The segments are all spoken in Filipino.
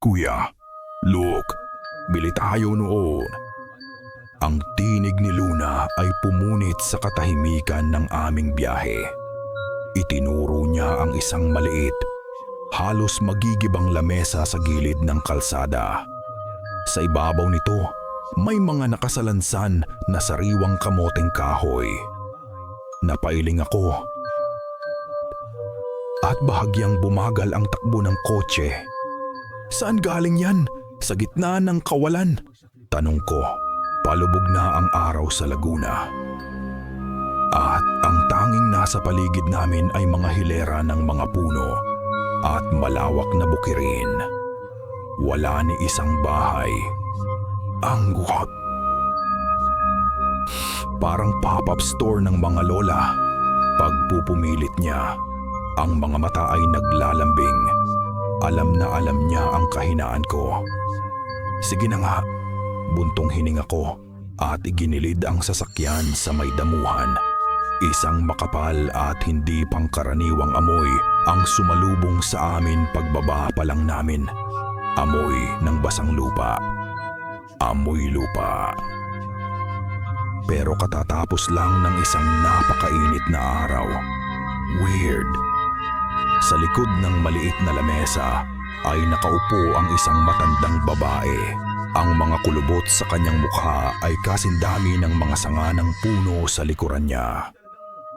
Kuya, look, bili tayo noon. Ang tinig ni Luna ay pumunit sa katahimikan ng aming biyahe. Itinuro niya ang isang maliit, halos magigibang lamesa sa gilid ng kalsada. Sa ibabaw nito, may mga nakasalansan na sariwang kamoteng kahoy. Napailing ako at bahagyang bumagal ang takbo ng kotse. Saan galing yan? Sa gitna ng kawalan? Tanong ko, palubog na ang araw sa Laguna. At ang tanging nasa paligid namin ay mga hilera ng mga puno at malawak na bukirin. Wala ni isang bahay. Ang guhat. Parang pop-up store ng mga lola. Pagpupumilit niya, ang mga mata ay naglalambing. Alam na alam niya ang kahinaan ko. Sige na nga, buntong hininga ko at iginilid ang sasakyan sa may damuhan. Isang makapal at hindi pangkaraniwang amoy ang sumalubong sa amin pagbaba pa lang namin. Amoy ng basang lupa. Amoy lupa. Pero katatapos lang ng isang napakainit na araw. Weird. Sa likod ng maliit na lamesa ay nakaupo ang isang matandang babae. Ang mga kulubot sa kanyang mukha ay kasindami ng mga sanga ng puno sa likuran niya.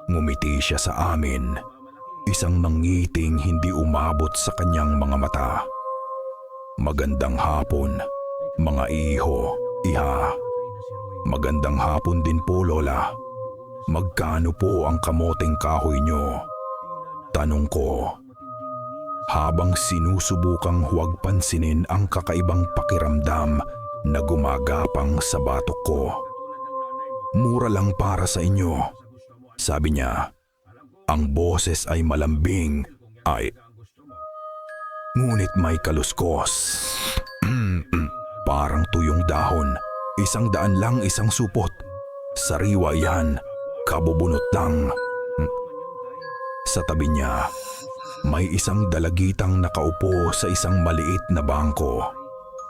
Ngumiti siya sa amin. Isang nangiting hindi umabot sa kanyang mga mata. Magandang hapon, mga iho, iha. Magandang hapon din po, Lola. Magkano po ang kamoteng kahoy niyo? Tanong ko, habang sinusubukang huwag pansinin ang kakaibang pakiramdam na gumagapang sa batok ko. Mura lang para sa inyo, sabi niya. Ang boses ay malambing, ngunit may kaluskos. Parang tuyong dahon, 100 lang isang supot. Sariwa yan, kabubunot lang. Sa tabi niya, may isang dalagitang nakaupo sa isang maliit na bangko.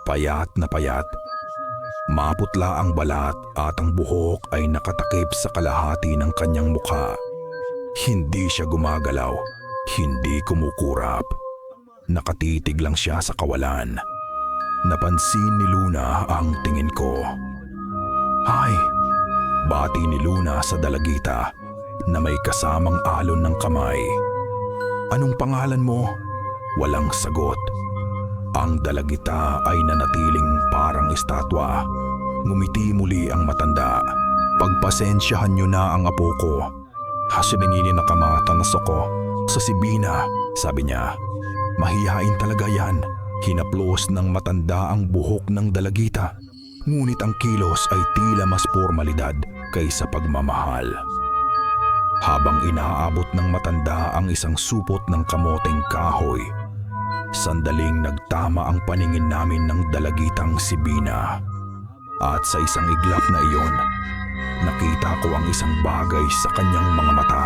Payat na payat. Maputla ang balat at ang buhok ay nakatakip sa kalahati ng kanyang mukha. Hindi siya gumagalaw, hindi kumukurap. Nakatitig lang siya sa kawalan. Napansin ni Luna ang tingin ko. Hi! Bati ni Luna sa dalagita na may kasamang alon ng kamay. Anong pangalan mo? Walang sagot. Ang dalagita ay nanatiling parang estatwa. Ngumiti muli ang matanda. Pagpasensyahan niyo na ang apo ko. Hasinanginin na kamata na soko. Sa Sibina, sabi niya. Mahihain talaga yan. Hinaplos ng matanda ang buhok ng dalagita. Ngunit ang kilos ay tila mas formalidad kaysa pagmamahal. Habang inaabot ng matanda ang isang supot ng kamoteng kahoy, sandaling nagtama ang paningin namin ng dalagitang si Bina. At sa isang iglap na iyon, nakita ko ang isang bagay sa kanyang mga mata.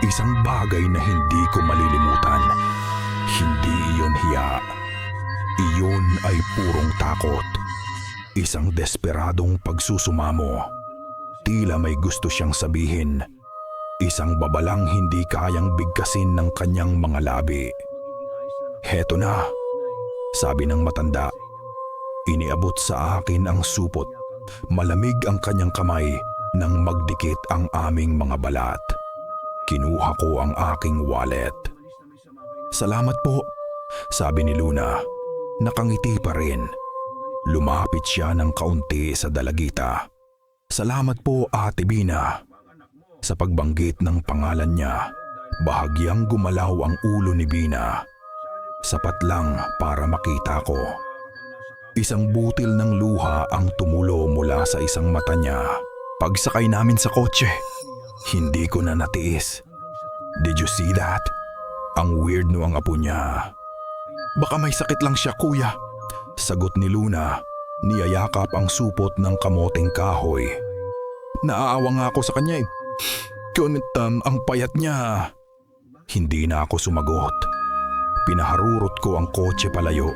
Isang bagay na hindi ko malilimutan. Hindi iyon hiya. Iyon ay purong takot. Isang desperadong pagsusumamo. Tila may gusto siyang sabihin. Isang babalang hindi kayang bigkasin ng kanyang mga labi. Heto na, sabi ng matanda. Iniabot sa akin ang supot. Malamig ang kanyang kamay nang magdikit ang aming mga balat. Kinuha ko ang aking wallet. Salamat po, sabi ni Luna. Nakangiti pa rin. Lumapit siya ng kaunti sa dalagita. Salamat po, Ate Bina. Sa pagbanggit ng pangalan niya, bahagyang gumalaw ang ulo ni Bina. Sapat lang para makita ko. Isang butil ng luha ang tumulo mula sa isang mata niya. Pagsakay namin sa kotse, hindi ko na natiis. Did you see that? Ang weird no ang apo niya. Baka may sakit lang siya, kuya. Sagot ni Luna, niyayakap ang supot ng kamoteng kahoy. Naaawa nga ako sa kanya eh. Kunitam ang payat niya. Hindi na ako sumagot. Pinaharurot ko ang kotse palayo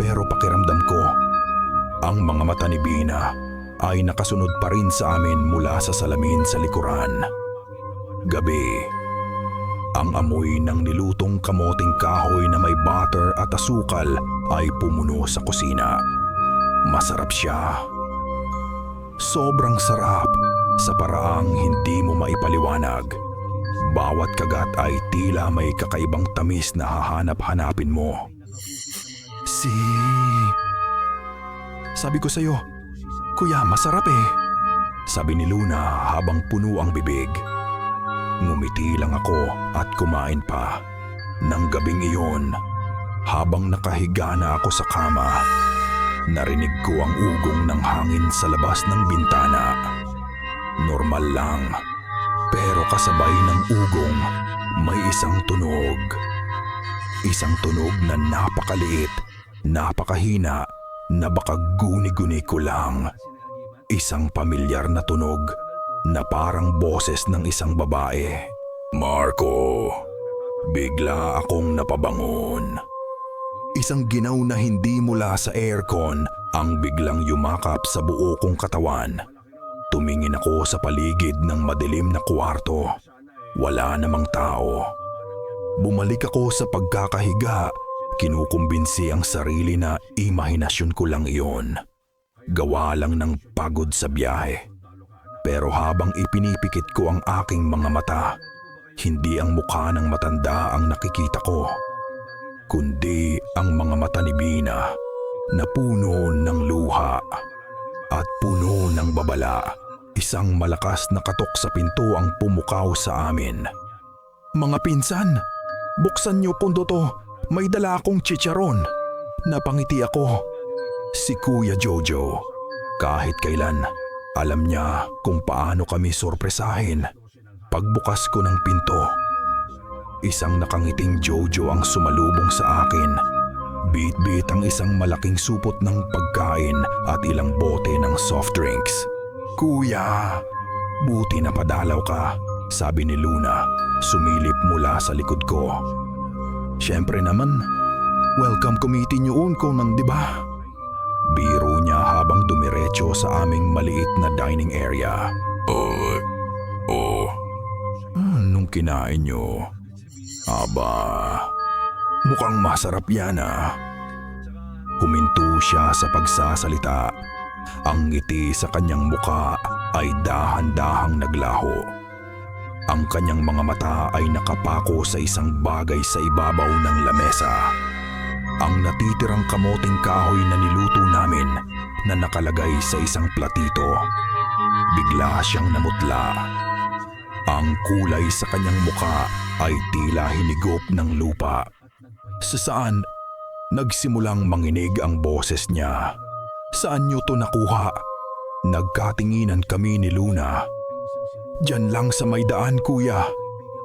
Pero pakiramdam ko, ang mga mata ni Bina ay nakasunod pa rin sa amin mula sa salamin sa likuran. Gabi. Ang amoy ng nilutong kamoting kahoy na may butter at asukal ay pumuno sa kusina. Masarap siya. Sobrang sarap sa paraang hindi mo maipaliwanag. Bawat kagat ay tila may kakaibang tamis na hahanap-hanapin mo. Sabi ko sa'yo, Kuya, masarap eh. Sabi ni Luna habang puno ang bibig. Ngumiti lang ako at kumain pa. Nang gabing iyon, habang nakahiga na ako sa kama, narinig ko ang ugong ng hangin sa labas ng bintana. Normal lang, pero kasabay ng ugong, may isang tunog. Isang tunog na napakaliit, napakahina, na baka guni-guni ko lang. Isang pamilyar na tunog na parang boses ng isang babae. Marco, bigla akong napabangon. Isang ginaw na hindi mula sa aircon ang biglang yumakap sa buo kong katawan. Tumingin ako sa paligid ng madilim na kwarto. Wala namang tao. Bumalik ako sa pagkakahiga. Kinukumbinsi ang sarili na imahinasyon ko lang iyon. Gawa lang ng pagod sa biyahe. Pero habang ipinipikit ko ang aking mga mata, hindi ang mukha ng matanda ang nakikita ko, kundi ang mga mata ni Bina na puno ng luha at puno ng babala. Isang malakas na katok sa pinto ang pumukaw sa amin. Mga pinsan, buksan niyo pundo to. May dala akong chicharon. Napangiti ako. Si Kuya Jojo. Kahit kailan, alam niya kung paano kami sorpresahin. Pagbukas ko ng pinto, isang nakangiting Jojo ang sumalubong sa akin. Bit-bit ang isang malaking supot ng pagkain at ilang bote ng soft drinks. Kuya, buti na padalaw ka, sabi ni Luna, sumilip mula sa likod ko. Siyempre naman, welcome committee niyo ko nang diba? Biro niya habang dumiretso sa aming maliit na dining area. Nung kinain niyo, aba, mukhang masarap yan ah. Huminto siya sa pagsasalita. Ang ngiti sa kanyang muka ay dahan-dahang naglaho. Ang kanyang mga mata ay nakapako sa isang bagay sa ibabaw ng lamesa. Ang natitirang kamoting kahoy na niluto namin na nakalagay sa isang platito. Bigla siyang namutla. Ang kulay sa kanyang muka ay tila hinigop ng lupa. Sa saan nagsimulang manginig ang boses niya. Saan niyo to nakuha? Nagkatinginan kami ni Luna. Diyan lang sa may daan, kuya.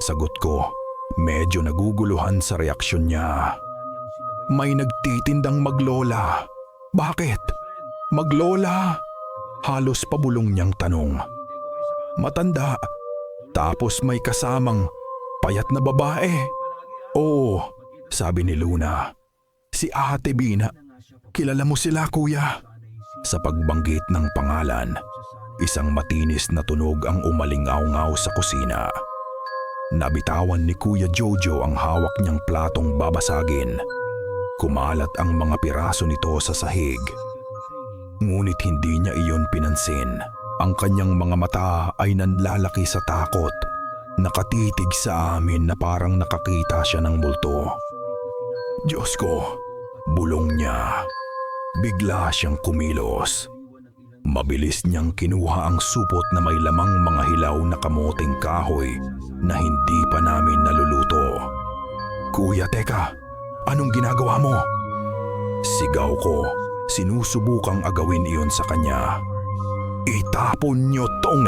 Sagot ko, medyo naguguluhan sa reaksyon niya. May nagtitindang maglola. Bakit? Maglola? Halos pabulong niyang tanong. Matanda. Tapos may kasamang payat na babae. Oo, sabi ni Luna. Si Ate Bina. Kilala mo sila, kuya? Sa pagbanggit ng pangalan, isang matinis na tunog ang umalingaw-ngaw sa kusina. Nabitawan ni Kuya Jojo ang hawak niyang platong babasagin. Kumalat ang mga piraso nito sa sahig. Ngunit hindi niya iyon pinansin. Ang kanyang mga mata ay nanlalaki sa takot. Nakatitig sa amin na parang nakakita siya ng multo. Diyos ko, bulong niya. Bigla siyang kumilos. Mabilis niyang kinuha ang supot na may lamang mga hilaw na kamoting kahoy na hindi pa namin naluluto. Kuya, teka, anong ginagawa mo? Sigaw ko, sinusubukang agawin iyon sa kanya. Itapon niyo tong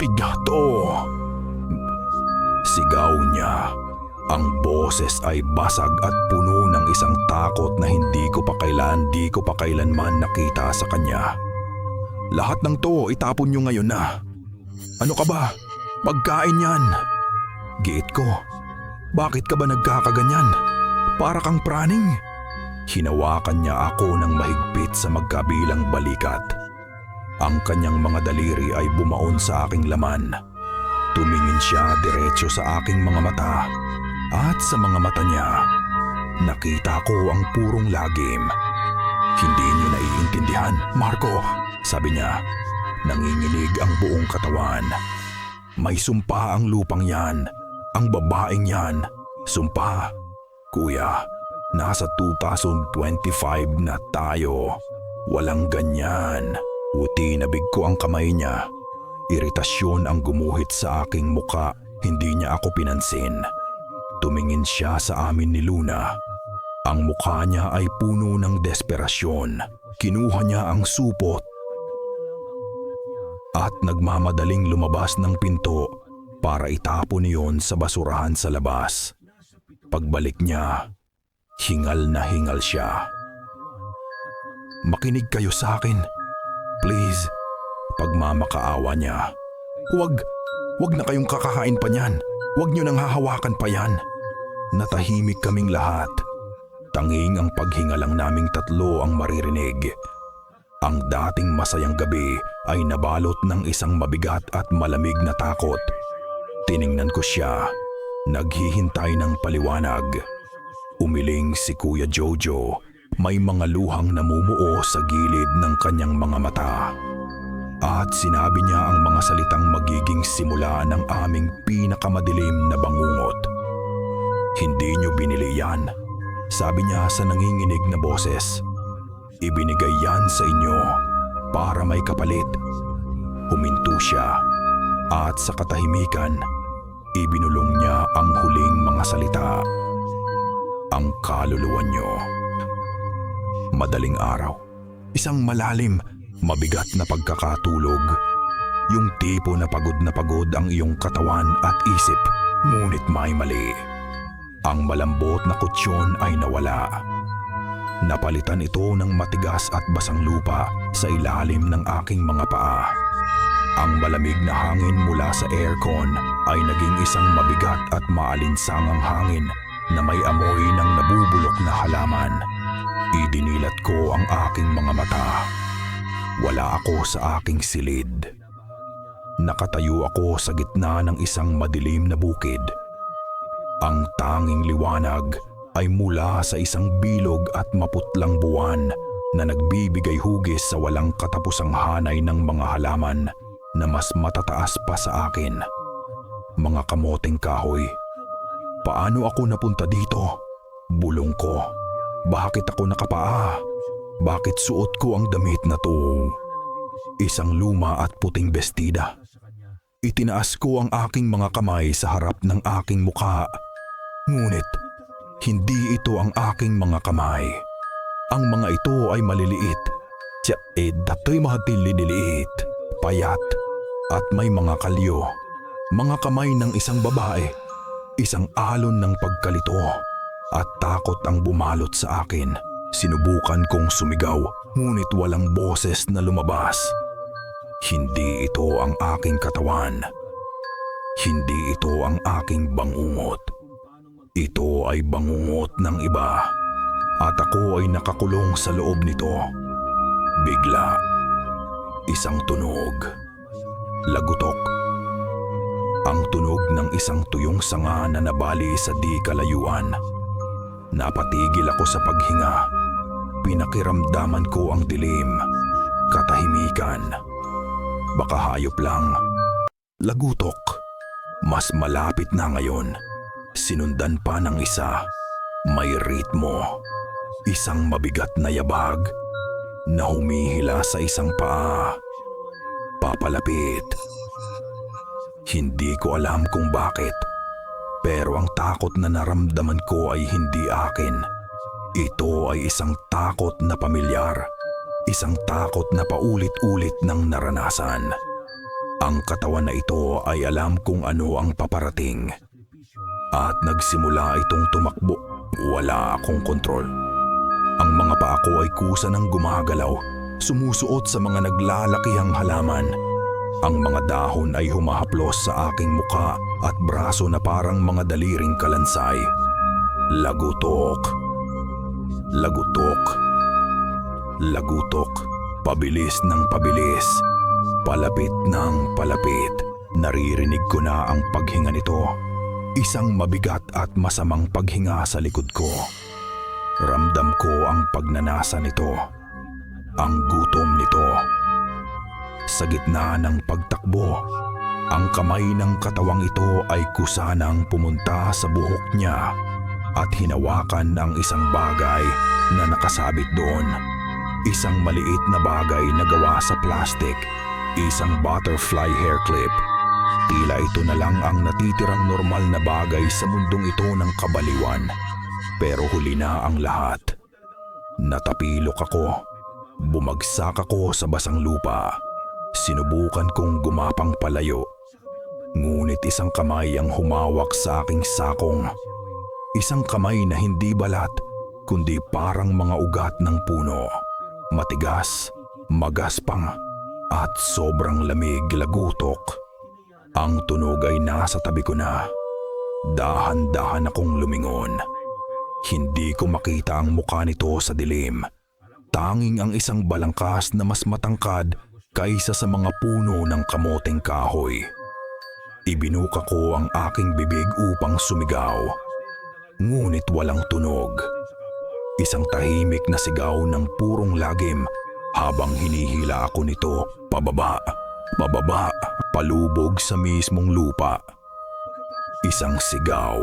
pigato. Sigaw niya. Ang boses ay basag at puno ng isang takot na hindi ko pa kailanman nakita sa kanya. Lahat ng to itapon niyo ngayon na. Ano ka ba? Pagkain yan. Giit ko. Bakit ka ba nagkakaganyan? Para kang praning. Hinawakan niya ako ng mahigpit sa magkabilang balikat. Ang kanyang mga daliri ay bumaon sa aking laman. Tumingin siya diretso sa aking mga mata at sa mga mata niya, nakita ko ang purong lagim. "Hindi niyo naiintindihan, Marco," sabi niya. Nanginginig ang buong katawan. "May sumpa ang lupang yan. Ang babaeng yan. Sumpa. Kuya, nasa 2025 na tayo. Walang ganyan." Tinabig ko ang kamay niya. Iritasyon ang gumuhit sa aking muka. Hindi niya ako pinansin. Tumingin siya sa amin ni Luna. Ang mukha niya ay puno ng desperasyon. Kinuha niya ang supot at nagmamadaling lumabas ng pinto para itapon niyon sa basurahan sa labas. Pagbalik niya, hingal na hingal siya. "Makinig kayo sa akin. Please." Pagmamakaawa niya. Wag na kayong kakahain pa niyan. Wag niyo nang hahawakan pa yan." Natahimik kaming lahat. Tanging ang paghinga lang naming tatlo ang maririnig. Ang dating masayang gabi ay nabalot ng isang mabigat at malamig na takot. Tiningnan ko siya, naghihintay ng paliwanag. Umiling si Kuya Jojo, may mga luhang namumuo sa gilid ng kanyang mga mata. At sinabi niya ang mga salitang magiging simula ng aming pinakamadilim na bangungot. "Hindi niyo binili yan," sabi niya sa nanginginig na boses. "Ibinigay yan sa inyo para may kapalit." Huminto siya at sa katahimikan, ibinulong niya ang huling mga salita. "Ang kaluluwa niyo." Madaling araw, isang malalim, mabigat na pagkakatulog. Yung tipo na pagod ang iyong katawan at isip, ngunit may mali. Ang malambot na kutsyon ay nawala. Napalitan ito ng matigas at basang lupa sa ilalim ng aking mga paa. Ang malamig na hangin mula sa aircon ay naging isang mabigat at maalinsangang hangin na may amoy ng nabubulok na halaman. Idinilat ko ang aking mga mata. Wala ako sa aking silid. Nakatayo ako sa gitna ng isang madilim na bukid. Ang tanging liwanag ay mula sa isang bilog at maputlang buwan na nagbibigay hugis sa walang katapusang hanay ng mga halaman na mas matataas pa sa akin. Mga kamoteng kahoy. Paano ako napunta dito? Bulong ko. Bakit ako nakapaa? Bakit suot ko ang damit na to? Isang luma at puting bestida. Itinaas ko ang aking mga kamay sa harap ng aking mukha. Ngunit, hindi ito ang aking mga kamay. Ang mga ito ay maliliit. Dato'y mga tililiit, payat, at may mga kalyo. Mga kamay ng isang babae. Isang alon ng pagkalito at takot ang bumalot sa akin. Sinubukan kong sumigaw, ngunit walang boses na lumabas. Hindi ito ang aking katawan. Hindi ito ang aking bangungot. Ito ay bangungot ng iba. At ako ay nakakulong sa loob nito. Bigla, isang tunog. Lagutok. Ang tunog ng isang tuyong sanga na nabali sa di kalayuan. Napatigil ako sa paghinga. Pinakiramdaman ko ang dilim, katahimikan. Baka hayop lang. Lagutok. Mas malapit na ngayon. Sinundan pa ng isa. May ritmo. Isang mabigat na yabag na humihila sa isang paa. Papalapit. Hindi ko alam kung bakit, pero ang takot na naramdaman ko ay hindi akin. Ito ay isang takot na pamilyar, isang takot na paulit-ulit ng naranasan. Ang katawan na ito ay alam kung ano ang paparating. At nagsimula itong tumakbo. Wala akong kontrol. Ang mga paa ko ay kusa ng gumagalaw, sumusuot sa mga naglalakihang halaman. Ang mga dahon ay humahaplos sa aking muka at braso na parang mga daliring kalansay. Lagutok. Lagutok. Lagutok. Pabilis ng pabilis. Palapit ng palapit. Naririnig ko na ang paghinga nito. Isang mabigat at masamang paghinga sa likod ko. Ramdam ko ang pagnanasa nito. Ang gutom nito. Sa gitna ng pagtakbo, ang kamay ng katawang ito ay kusanang pumunta sa buhok niya at hinawakan ang isang bagay na nakasabit doon. Isang maliit na bagay na gawa sa plastic, isang butterfly hair clip. Tila ito na lang ang natitirang normal na bagay sa mundong ito ng kabaliwan. Pero huli na ang lahat. Natapilok ako. Bumagsak ako sa basang lupa. Sinubukan kong gumapang palayo. Ngunit isang kamay ang humawak sa aking sakong. Isang kamay na hindi balat, kundi parang mga ugat ng puno. Matigas, magaspang, at sobrang lamig. Lagutok. Ang tunog ay nasa tabi ko na. Dahan-dahan akong lumingon. Hindi ko makita ang mukha nito sa dilim. Tanging ang isang balangkas na mas matangkad kaysa sa mga puno ng kamoteng kahoy. Ibinuka ko ang aking bibig upang sumigaw. Ngunit walang tunog. Isang tahimik na sigaw ng purong lagim habang hinihila ako nito pababa, pababa, palubog sa mismong lupa. Isang sigaw.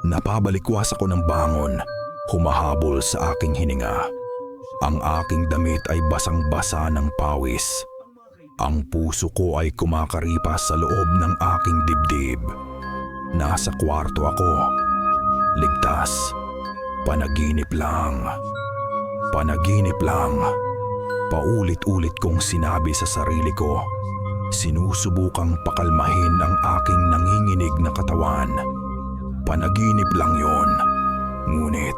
Napabalikwas ako ng bangon, humahabol sa aking hininga. Ang aking damit ay basang-basa ng pawis. Ang puso ko ay kumakaripas sa loob ng aking dibdib. Nasa kwarto ako. Ligtas. Panaginip lang. Panaginip lang. Paulit-ulit kong sinabi sa sarili ko. Sinusubukang pakalmahin ang aking nanginginig na katawan. Panaginip lang yon. Ngunit,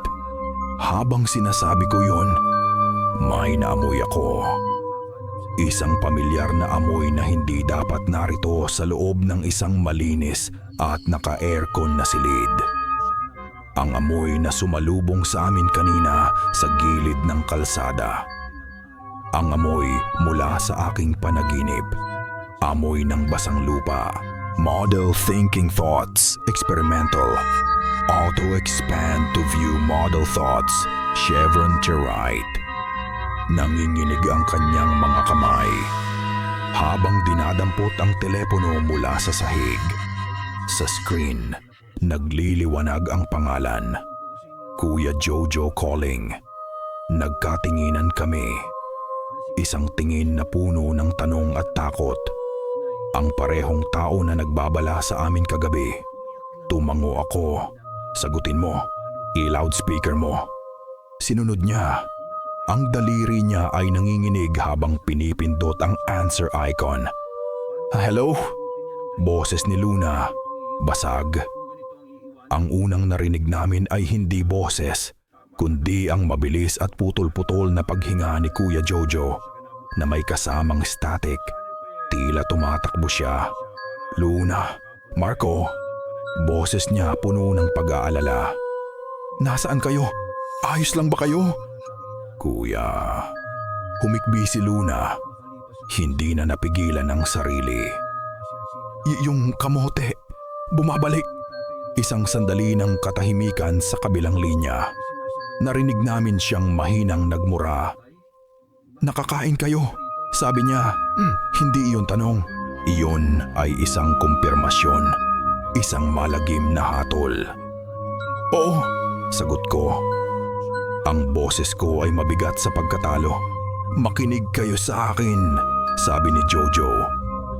habang sinasabi ko yon, may naamoy ako. Isang pamilyar na amoy na hindi dapat narito sa loob ng isang malinis at naka-aircon na silid. Ang amoy na sumalubong sa amin kanina sa gilid ng kalsada. Ang amoy mula sa aking panaginip. Amoy ng basang lupa. Model thinking thoughts, experimental. Auto-expand to view model thoughts, chevron to right. Nanginginig ang kanyang mga kamay habang dinadampot ang telepono mula sa sahig. Sa screen, nagliliwanag ang pangalan. Kuya Jojo calling. Nagkatinginan kami. Isang tingin na puno ng tanong at takot. Ang parehong tao na nagbabala sa amin kagabi. Tumango ako. Sagutin mo. I-loudspeaker mo. Sinunod niya. Ang daliri niya ay nanginginig habang pinipindot ang answer icon. Hello? Boses ni Luna. Basag. Ang unang narinig namin ay hindi boses, kundi ang mabilis at putol-putol na paghinga ni Kuya Jojo na may kasamang static. Tila tumatakbo siya. Luna, Marco. Boses niya puno ng pag-aalala. Nasaan kayo? Ayos lang ba kayo? Kuya. Humikbi si Luna. Hindi na napigilan ang sarili. Yung kamote, bumabalik. Isang sandali ng katahimikan sa kabilang linya. Narinig namin siyang mahinang nagmura. Nakakain kayo, sabi niya. Hindi iyon tanong. Iyon ay isang kumpirmasyon. Isang malagim na hatol. Oo, sagot ko. Ang boses ko ay mabigat sa pagkatalo. Makinig kayo sa akin, sabi ni Jojo.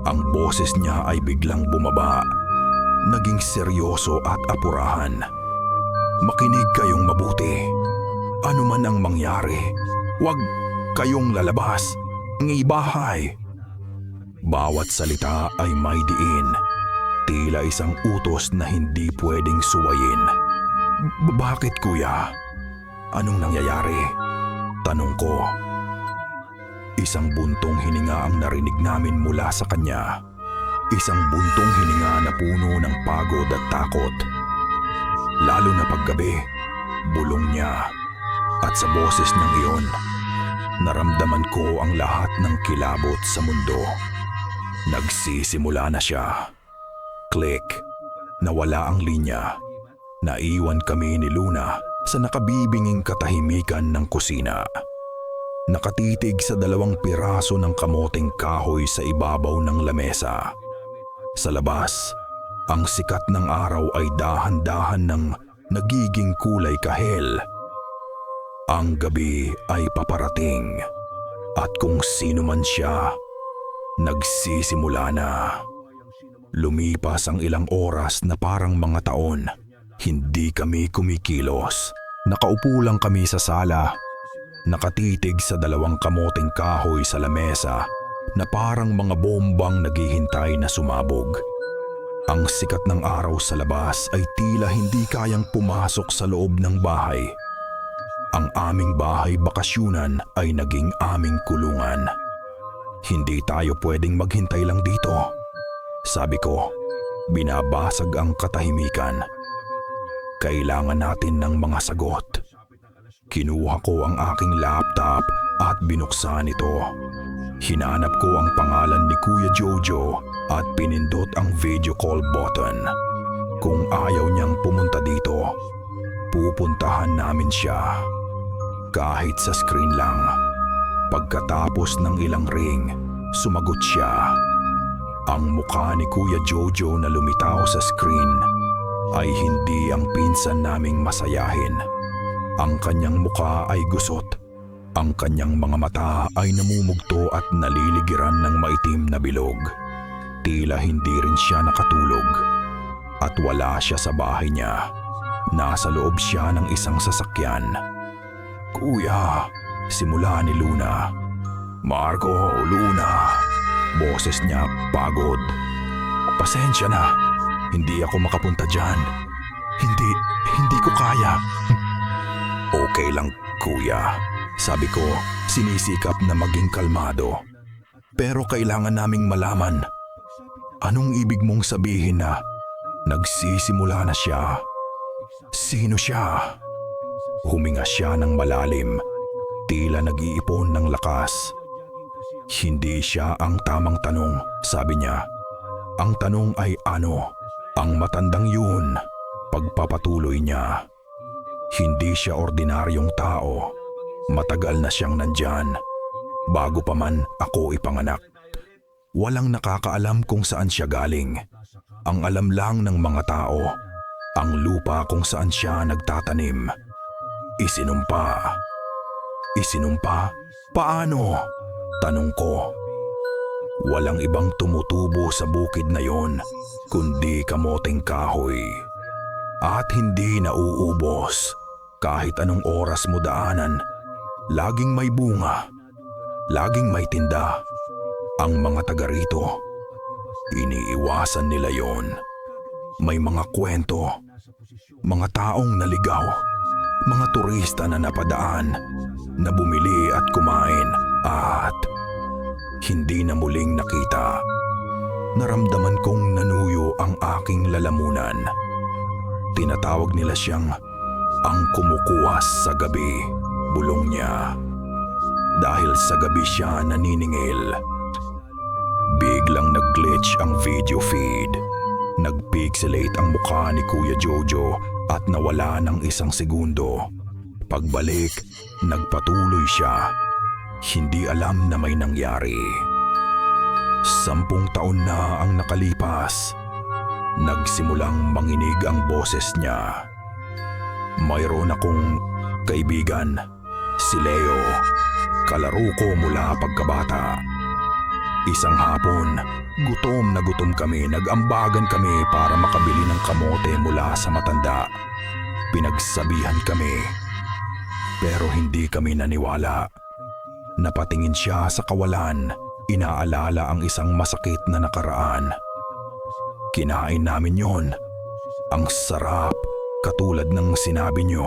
Ang boses niya ay biglang bumaba. Naging seryoso at apurahan. Makinig kayong mabuti. Ano man ang mangyari, huwag kayong lalabas ng bahay. Bawat salita ay may diin. Tila isang utos na hindi pwedeng suwayin. Bakit kuya? Anong nangyayari? Tanong ko. Isang buntong hininga ang narinig namin mula sa kanya. Isang buntong hininga na puno ng pagod at takot. Lalo na paggabi, bulong niya. At sa boses niyang iyon, naramdaman ko ang lahat ng kilabot sa mundo. Nagsisimula na siya. Click. Nawala ang linya. Naiwan kami ni Luna sa nakabibinging katahimikan ng kusina. Nakatitig sa 2 piraso ng kamoteng kahoy sa ibabaw ng lamesa. Sa labas, ang sikat ng araw ay dahan-dahan ng nagiging kulay kahel. Ang gabi ay paparating at kung sino man siya, nagsisimula na. Lumipas ang ilang oras na parang mga taon. Hindi kami kumikilos. Nakaupo lang kami sa sala. Nakatitig sa 2 kamoteng kahoy sa lamesa na parang mga bombang naghihintay na sumabog. Ang sikat ng araw sa labas ay tila hindi kayang pumasok sa loob ng bahay. Ang aming bahay bakasyunan ay naging aming kulungan. Hindi tayo pwedeng maghintay lang dito. Sabi ko, binabasag ang katahimikan. Kailangan natin ng mga sagot. Kinuha ko ang aking laptop at binuksan ito. Hinanap ko ang pangalan ni Kuya Jojo at pinindot ang video call button. Kung ayaw niyang pumunta dito, pupuntahan namin siya. Kahit sa screen lang. Pagkatapos ng ilang ring, sumagot siya. Ang mukha ni Kuya Jojo na lumitaw sa screen ay hindi ang pinsan naming masayahin. Ang kanyang mukha ay gusot. Ang kanyang mga mata ay namumugto at naliligiran ng maitim na bilog. Tila hindi rin siya nakatulog. At wala siya sa bahay niya. Nasa loob siya ng isang sasakyan. "Kuya," simula ni Luna. "Marco, Luna." Boses niya pagod. "Pasensya na. Hindi ako makapunta dyan. Hindi ko kaya." "Okay lang, kuya." Sabi ko, sinisikap na maging kalmado. "Pero kailangan naming malaman. Anong ibig mong sabihin na nagsisimula na siya? Sino siya?" Huminga siya ng malalim, tila nag-iipon ng lakas. "Hindi siya ang tamang tanong," sabi niya. "Ang tanong ay ano? Ang matandang yun." Pagpapatuloy niya. "Hindi siya ordinaryong tao. Matagal na siyang nandyan. Bago pa man ako ipanganak. Walang nakakaalam kung saan siya galing. Ang alam lang ng mga tao, ang lupa kung saan siya nagtatanim. Isinumpa." "Isinumpa? Paano?" tanong ko. "Walang ibang tumutubo sa bukid na yon kundi kamoteng kahoy. At hindi nauubos. Kahit anong oras mo daanan, laging may bunga, laging may tinda. Ang mga taga rito, iniiwasan nila yon. May mga kwento, mga taong naligaw, mga turista na napadaan, na bumili at kumain at hindi na muling nakita. Naramdaman kong nanuyo ang aking lalamunan. Tinatawag nila siyang ang kumukuwas sa gabi," bulong niya. "Dahil sa gabi siya naniningil." Biglang nag-glitch ang video feed. Nag-pixelate ang mukha ni Kuya Jojo at nawala ng 1 segundo. Pagbalik, nagpatuloy siya. Hindi alam na may nangyari. 10 taon na ang nakalipas. Nagsimulang manginig ang boses niya. "Mayroon akong kaibigan, si Leo. Kalaro ko mula pagkabata. Isang hapon, gutom na gutom kami, nag-ambagan kami para makabili ng kamote mula sa matanda. Pinagsabihan kami, pero hindi kami naniwala. Napatingin siya sa kawalan, inaalala ang isang masakit na nakaraan. Kinain namin yon. Ang sarap, katulad ng sinabi niyo.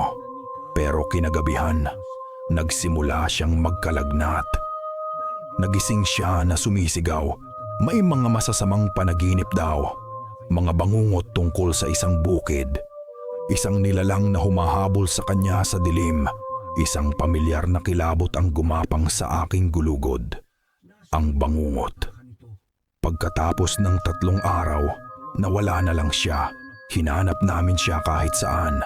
Pero kinagabihan, nagsimula siyang magkalagnat. Nagising siya na sumisigaw. May mga masasamang panaginip daw. Mga bangungot tungkol sa isang bukid. Isang nilalang na humahabol sa kanya sa dilim. Isang pamilyar na kilabot ang gumapang sa aking gulugod. Ang bangungot. Pagkatapos ng 3 araw, nawala na lang siya. Hinanap namin siya kahit saan.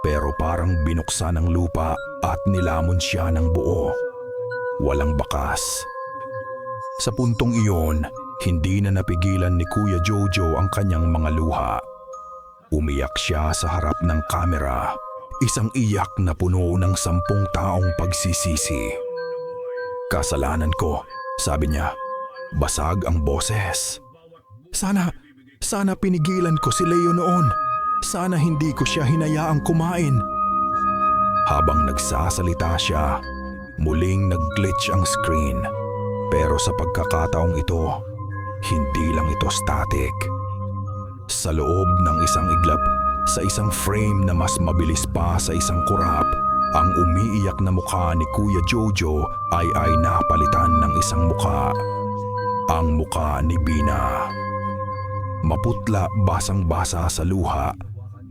Pero parang binuksan ng lupa at nilamon siya ng buo. Walang bakas. Sa puntong iyon, hindi na napigilan ni Kuya Jojo ang kanyang mga luha. Umiyak siya sa harap ng kamera. Isang iyak na puno ng 10 taong pagsisisi. Kasalanan ko, sabi niya. Basag ang boses. Sana pinigilan ko si Leo noon. Sana hindi ko siya hinayaang kumain. Habang nagsasalita siya, muling nag-glitch ang screen. Pero sa pagkakataong ito, hindi lang ito static. Sa loob ng isang iglap, sa isang frame na mas mabilis pa sa isang kurap, ang umiiyak na mukha ni Kuya Jojo ay napalitan ng isang mukha. Ang mukha ni Bina. Maputla, basang-basa sa luha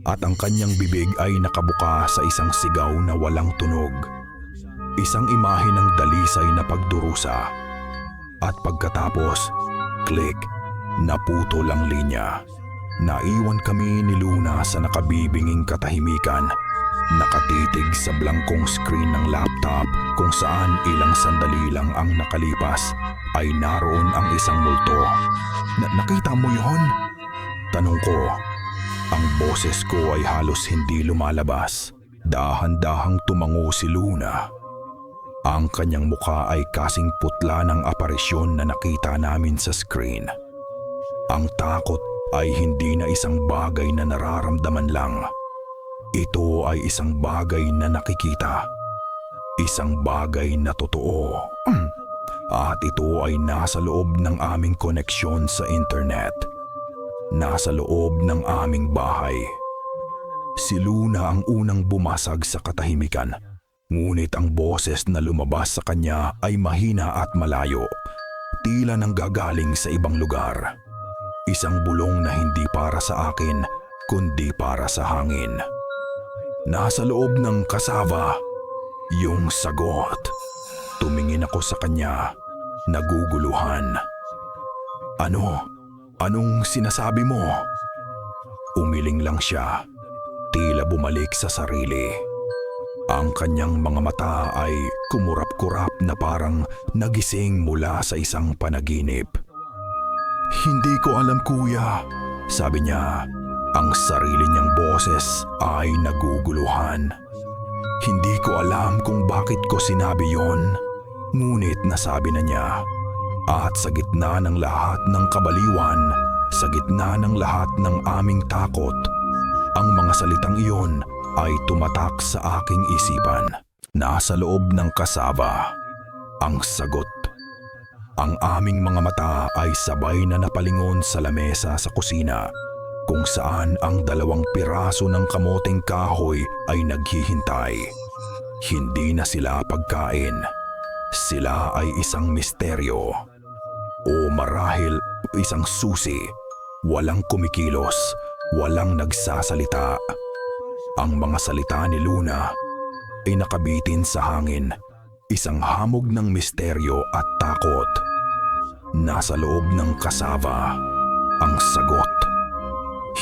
at ang kanyang bibig ay nakabuka sa isang sigaw na walang tunog. Isang imahe ng dalisay na pagdurusa. At pagkatapos, click, naputol ang linya. Naiwan kami ni Luna sa nakabibinging katahimikan, nakatitig sa blankong screen ng laptop kung saan ilang sandali lang ang nakalipas ay naroon ang isang multo. Nakita mo yon? Tanong ko. Ang boses ko ay halos hindi lumalabas. Dahan-dahang tumango si Luna. Ang kanyang mukha ay kasing putla ng aparisyon na nakita namin sa screen. Ang takot ay hindi na isang bagay na nararamdaman lang. Ito ay isang bagay na nakikita. Isang bagay na totoo. At ito ay nasa loob ng aming koneksyon sa internet. Nasa loob ng aming bahay. Si Luna ang unang bumasag sa katahimikan. Ngunit ang boses na lumabas sa kanya ay mahina at malayo. Tila nang gagaling sa ibang lugar. Isang bulong na hindi para sa akin, kundi para sa hangin. Nasa loob ng kasava, yung sagot. Tumingin ako sa kanya, naguguluhan. Anong sinasabi mo? Umiling lang siya, tila bumalik sa sarili. Ang kanyang mga mata ay kumurap-kurap na parang nagising mula sa isang panaginip. Hindi ko alam, kuya, sabi niya. Ang sarili niyang boses ay naguguluhan. Hindi ko alam kung bakit ko sinabi yon, ngunit nasabi na niya. At sa gitna ng lahat ng kabaliwan, sa gitna ng lahat ng aming takot, ang mga salitang iyon ay tumatak sa aking isipan. Nasa loob ng kasava, ang sagot. Ang aming mga mata ay sabay na napalingon sa lamesa sa kusina, kung saan ang 2 piraso ng kamoteng kahoy ay naghihintay. Hindi na sila pagkain. Sila ay isang misteryo. O marahil isang susi. Walang kumikilos, walang nagsasalita. Ang mga salita ni Luna ay nakabitin sa hangin. Isang hamog ng misteryo at takot. Nasa loob ng kasava, ang sagot.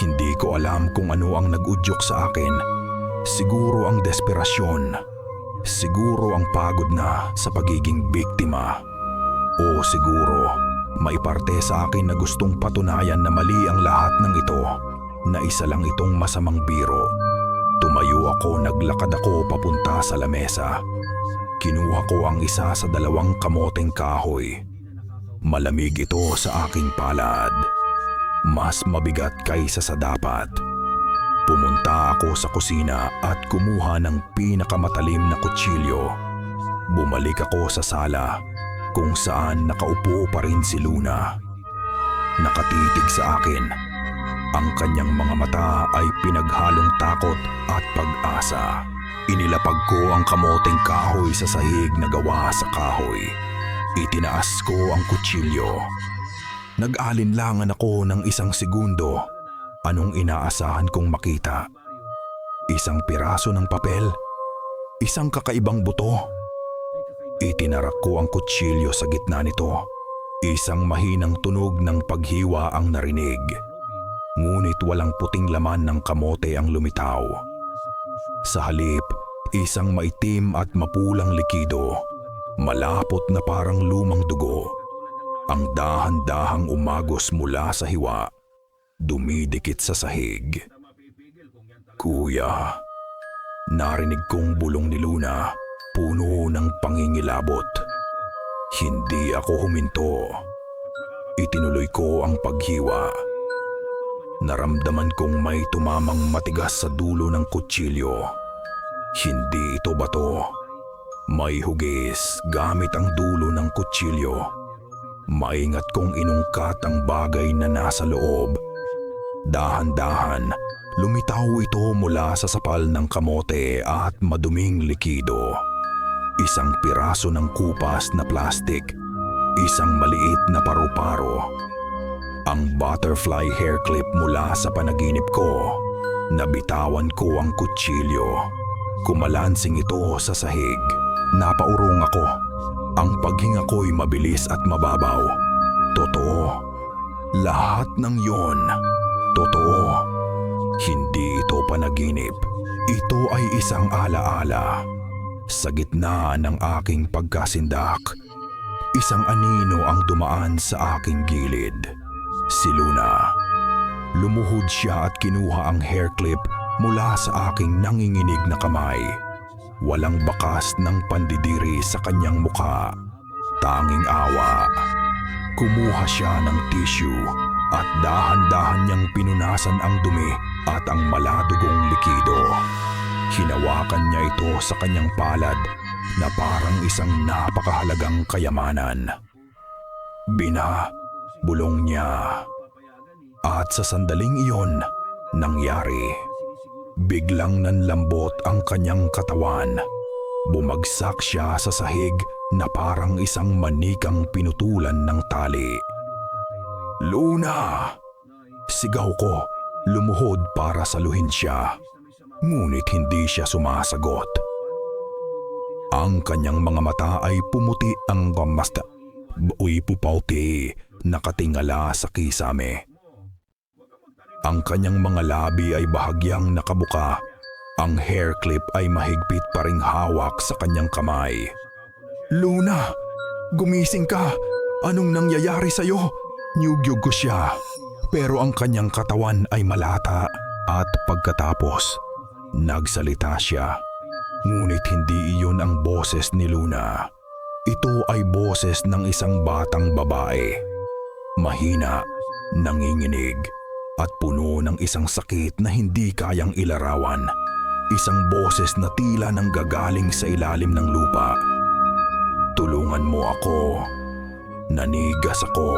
Hindi ko alam kung ano ang nag-udyok sa akin. Siguro ang desperasyon. Siguro ang pagod na sa pagiging biktima. O siguro may parte sa akin na gustong patunayan na mali ang lahat ng ito, na isa lang itong masamang biro. Tumayo ako, naglakad ako papunta sa lamesa. Kinuha ko ang isa sa 2 kamoteng kahoy. Malamig ito sa aking palad. Mas mabigat kaysa sa dapat. Pumunta ako sa kusina at kumuha ng pinakamatalim na kutsilyo. Bumalik ako sa sala kung saan nakaupo pa rin si Luna. Nakatitig sa akin. Ang kanyang mga mata ay pinaghalong takot at pag-asa. Inilapag ko ang kamoteng kahoy sa sahig na gawa sa kahoy. Itinaas ko ang kutsilyo. Nag-alinlangan ako ng 1 segundo. Anong inaasahan kong makita? Isang piraso ng papel? isang kakaibang buto. Itinarak ko ang kutsilyo sa gitna nito. Isang mahinang tunog ng paghiwa ang narinig. Ngunit walang puting laman ng kamote ang lumitaw. Sa halip, isang maitim at mapulang likido. Malapot na parang lumang dugo. Ang dahan-dahang umagos mula sa hiwa. Dumidikit sa sahig. Kuya, narinig kong bulong ni Luna, puno ng pangingilabot. Hindi ako huminto. Itinuloy ko ang paghiwa. Naramdaman kong may tumamang matigas sa dulo ng kutsilyo. Hindi ito bato. May hugis gamit ang dulo ng kutsilyo. Maingat kong inungkat ang bagay na nasa loob. Dahan-dahan, lumitaw ito mula sa sapal ng kamote at maduming likido. Isang piraso ng kupas na plastik, isang maliit na paru-paro. Ang butterfly hair clip mula sa panaginip ko. Nabitawan ko ang kutsilyo. Kumalansing ito sa sahig. Napaurong ako. Ang paghinga ko'y mabilis at mababaw. Totoo. Lahat ng yon. Totoo. Hindi ito panaginip. Ito ay isang alaala. Sa gitna ng aking pagkasindak, isang anino ang dumaan sa aking gilid. Si Luna. Lumuhod siya at kinuha ang hair clip mula sa aking nanginginig na kamay. Walang bakas ng pandidiri sa kanyang mukha. Tanging awa. Kumuha siya ng tissue at dahan-dahan niyang pinunasan ang dumi at ang maladugong likido. Hinawakan niya ito sa kanyang palad na parang isang napakahalagang kayamanan. Bulong niya. At sa sandaling iyon, nangyari. Biglang nanlambot ang kanyang katawan. Bumagsak siya sa sahig na parang isang manikang pinutulan ng tali. Luna! Sigaw ko, lumuhod para saluhin siya. Ngunit hindi siya sumasagot. Ang kanyang mga mata ay pumuti ang gamasta. Uy pupauti, nakatingala sa kisame. Ang kanyang mga labi ay bahagyang nakabuka. Ang hair clip ay mahigpit pa ring hawak sa kanyang kamay. Luna! Gumising ka! Anong nangyayari sa'yo? Niyugyug ko siya. Pero ang kanyang katawan ay malata at pagkatapos, nagsalita siya. Ngunit hindi iyon ang boses ni Luna. Ito ay boses ng isang batang babae. Mahina, nanginginig, at puno ng isang sakit na hindi kayang ilarawan. Isang boses na tila nang gagaling sa ilalim ng lupa. Tulungan mo ako. Nanigas ako.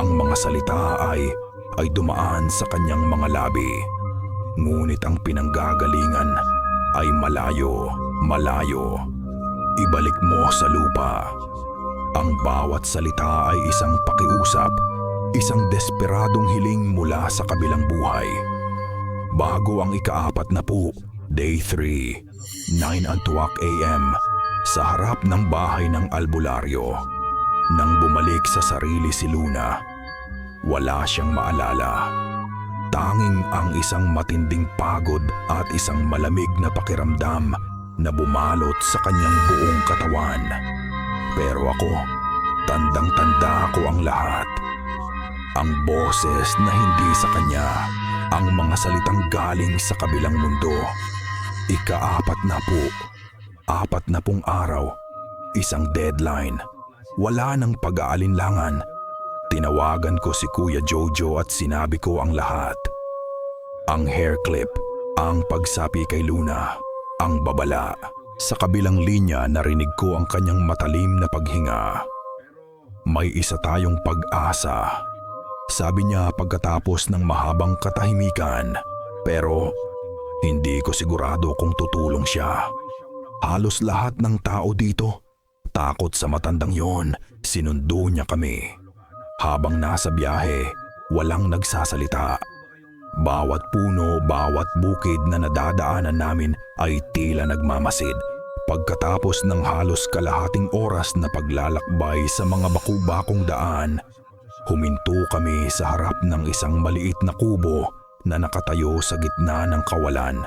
Ang mga salita ay dumaan sa kanyang mga labi. Ngunit ang pinanggagalingan ay malayo. Ibalik mo sa lupa. Ang bawat salita ay isang pakiusap. Isang desperadong hiling mula sa kabilang buhay. Bago ang ika-4 Day 3, 9:00 a.m. sa harap ng bahay ng albularyo. Nang bumalik sa sarili si Luna, wala siyang maalala. Tanging ang isang matinding pagod at isang malamig na pakiramdam na bumalot sa kanyang buong katawan. Pero ako, tandang-tanda ko ang lahat. Ang boses na hindi sa kanya, ang mga salitang galing sa kabilang mundo. Ika-40 araw, isang deadline. Wala nang pag-aalinlangan. Tinawagan ko si Kuya Jojo at sinabi ko ang lahat. Ang hair clip, ang pagsapi kay Luna, ang babala. Sa kabilang linya narinig ko ang kanyang matalim na paghinga. May isa tayong pag-asa. Sabi niya pagkatapos ng mahabang katahimikan. Pero hindi ko sigurado kung tutulong siya. Halos lahat ng tao dito, takot sa matandang yon, sinundo niya kami. Habang nasa biyahe, walang nagsasalita. Bawat puno, bawat bukid na nadadaanan namin ay tila nagmamasid. Pagkatapos ng halos kalahating oras na paglalakbay sa mga baku-bakong daan, huminto kami sa harap ng isang maliit na kubo na nakatayo sa gitna ng kawalan.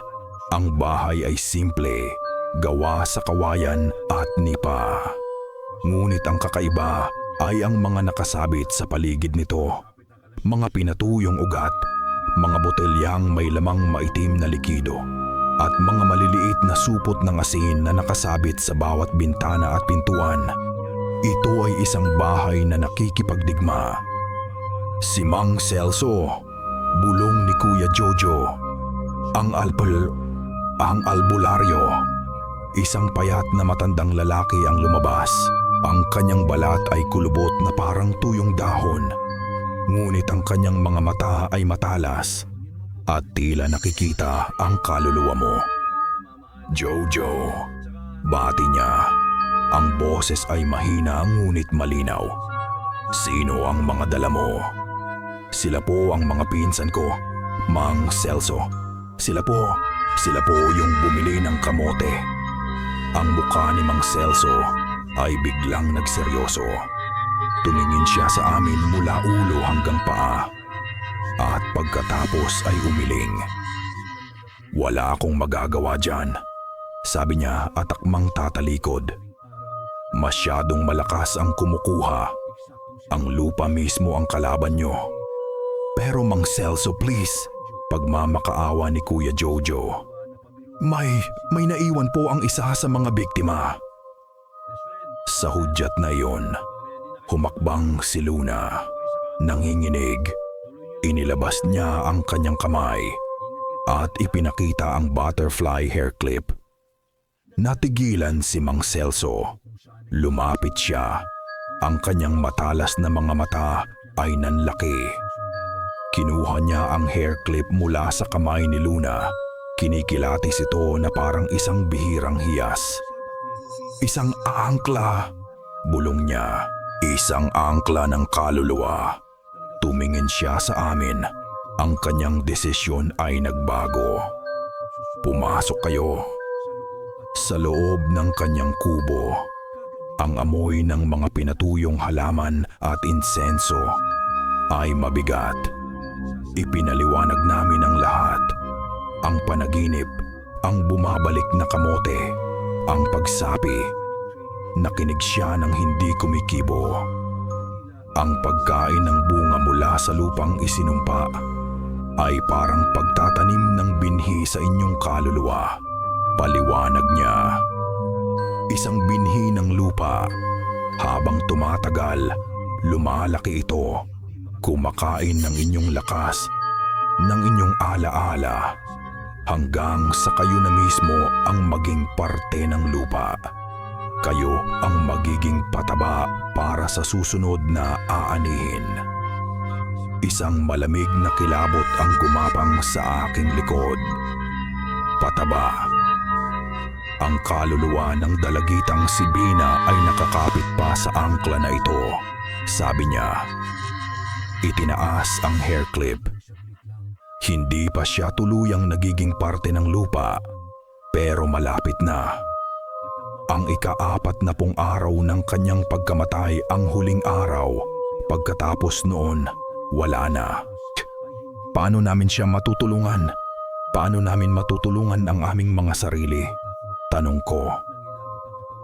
Ang bahay ay simple, gawa sa kawayan at nipa. Ngunit ang kakaiba ay ang mga nakasabit sa paligid nito. Mga pinatuyong ugat, mga botelyang may lamang maitim na likido, at mga maliliit na supot ng asin na nakasabit sa bawat bintana at pintuan. Ito ay isang bahay na nakikipagdigma. Si Mang Celso, bulong ni Kuya Jojo. Ang albularyo. Isang payat na matandang lalaki ang lumabas. Ang kanyang balat ay kulubot na parang tuyong dahon. Ngunit ang kanyang mga mata ay matalas at tila nakikita ang kaluluwa mo. Jojo, bati niya. Ang boses ay mahina ngunit malinaw. Sino ang mga dala mo? Sila po ang mga pinsan ko, Mang Celso. Sila po yung bumili ng kamote. Ang mukha ni Mang Celso ay biglang nagseryoso. Tumingin siya sa amin mula ulo hanggang paa at pagkatapos ay umiling. Wala akong magagawa dyan, sabi niya at akmang tatalikod. Masyadong malakas ang kumukuha. Ang lupa mismo ang kalaban niyo. Pero Mang Celso, please, pagmamakaawa ni Kuya Jojo. May naiwan po ang isa sa mga biktima. Sa hudyat na iyon, humakbang si Luna. Nanginginig, inilabas niya ang kanyang kamay at ipinakita ang butterfly hair clip. Natigilan si Mang Celso. Lumapit siya. Ang kanyang matalas na mga mata ay nanlaki. Kinuha niya ang hair clip mula sa kamay ni Luna. Kinikilatis ito na parang isang bihirang hiyas. Isang angkla, bulong niya. Isang angkla ng kaluluwa. Tumingin siya sa amin. Ang kanyang desisyon ay nagbago. Pumasok kayo. Sa loob ng kanyang kubo, ang amoy ng mga pinatuyong halaman at insenso ay mabigat. Ipinaliwanag namin ang lahat. Ang panaginip, ang bumabalik na kamote, ang pagsapi. Nakinig siya ng hindi kumikibo. Ang pagkain ng bunga mula sa lupang isinumpa ay parang pagtatanim ng binhi sa inyong kaluluwa. Paliwanag niya. Isang binhi ng lupa. Habang tumatagal, lumalaki ito. Kumakain ng inyong lakas, ng inyong alaala, hanggang sa kayo na mismo ang maging parte ng lupa. Kayo ang magiging pataba para sa susunod na aanihin. Isang malamig na kilabot ang gumapang sa aking likod. Pataba. Ang kaluluwa ng dalagitang si Bina ay nakakapit pa sa angkla na ito. Sabi niya. Itinaas ang hair clip. Hindi pa siya tuluyang nagiging parte ng lupa, pero malapit na. Ang ika-40 araw ng kanyang pagkamatay ang huling araw. Pagkatapos noon, wala na. Paano namin siya matutulungan? Paano namin matutulungan ang aming mga sarili? Tanong ko.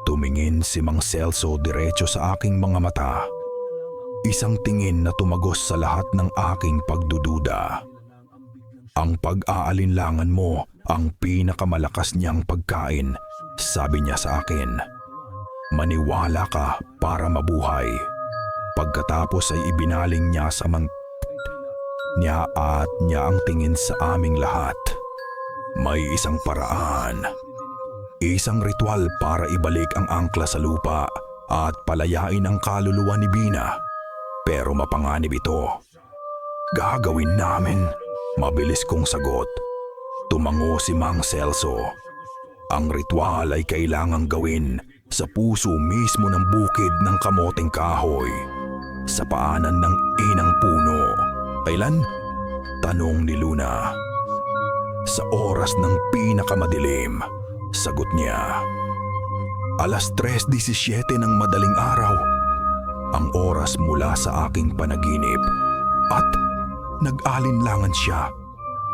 Tumingin si Mang Celso diretso sa aking mga mata. Isang tingin na tumagos sa lahat ng aking pagdududa. Ang pag-aalinlangan mo ang pinakamalakas niyang pagkain, sabi niya sa akin. Maniwala ka para mabuhay. Pagkatapos ay ibinaling niya sa niya ang tingin sa aming lahat. May isang paraan. Isang ritual para ibalik ang angkla sa lupa at palayain ang kaluluwa ni Bina. Pero mapanganib ito. Gagawin namin. Mabilis kong sagot. Tumango si Mang Celso. Ang ritual ay kailangang gawin sa puso mismo ng bukid ng kamoteng kahoy. Sa paanan ng inang puno. Kailan? Tanong ni Luna. Sa oras ng pinakamadilim, sagot niya. 3:17 ng madaling araw. Ang oras mula sa aking panaginip at nag-alinlangan siya.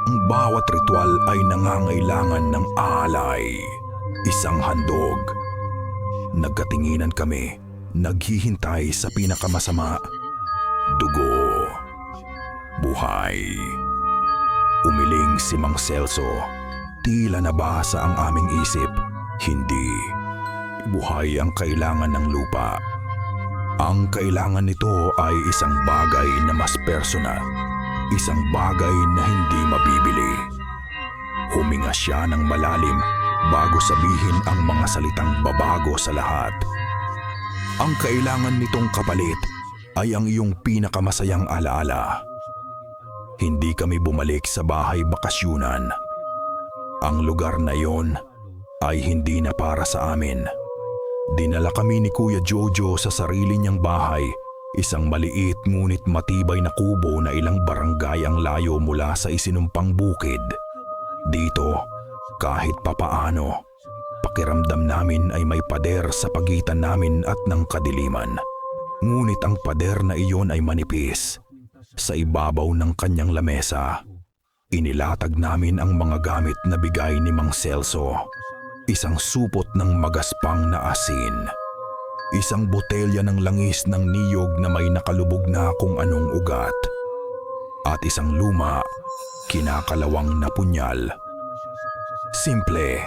Ang bawat ritual ay nangangailangan ng alay. Isang handog. Nagkatinginan kami, naghihintay sa pinakamasama. Dugo. Buhay. Umiling si Mang Celso. Tila nabasa ang aming isip. Hindi. Buhay ang kailangan ng lupa. Ang kailangan nito ay isang bagay na mas personal. Isang bagay na hindi mabibili. Huminga siya ng malalim bago sabihin ang mga salitang babago sa lahat. Ang kailangan nitong kapalit ay ang iyong pinakamasayang alaala. Hindi kami bumalik sa bahay bakasyunan. Ang lugar na yon ay hindi na para sa amin. Dinala kami ni Kuya Jojo sa sarili niyang bahay, isang maliit ngunit matibay na kubo na ilang barangay ang layo mula sa isinumpang bukid. Dito, kahit papaano, pakiramdam namin ay may pader sa pagitan namin at ng kadiliman. Ngunit ang pader na iyon ay manipis. Sa ibabaw ng kanyang lamesa, inilatag namin ang mga gamit na bigay ni Mang Celso. Isang supot ng magaspang na asin. Isang botelya ng langis ng niyog na may nakalubog na kung anong ugat. At isang luma, kinakalawang na punyal. Simple.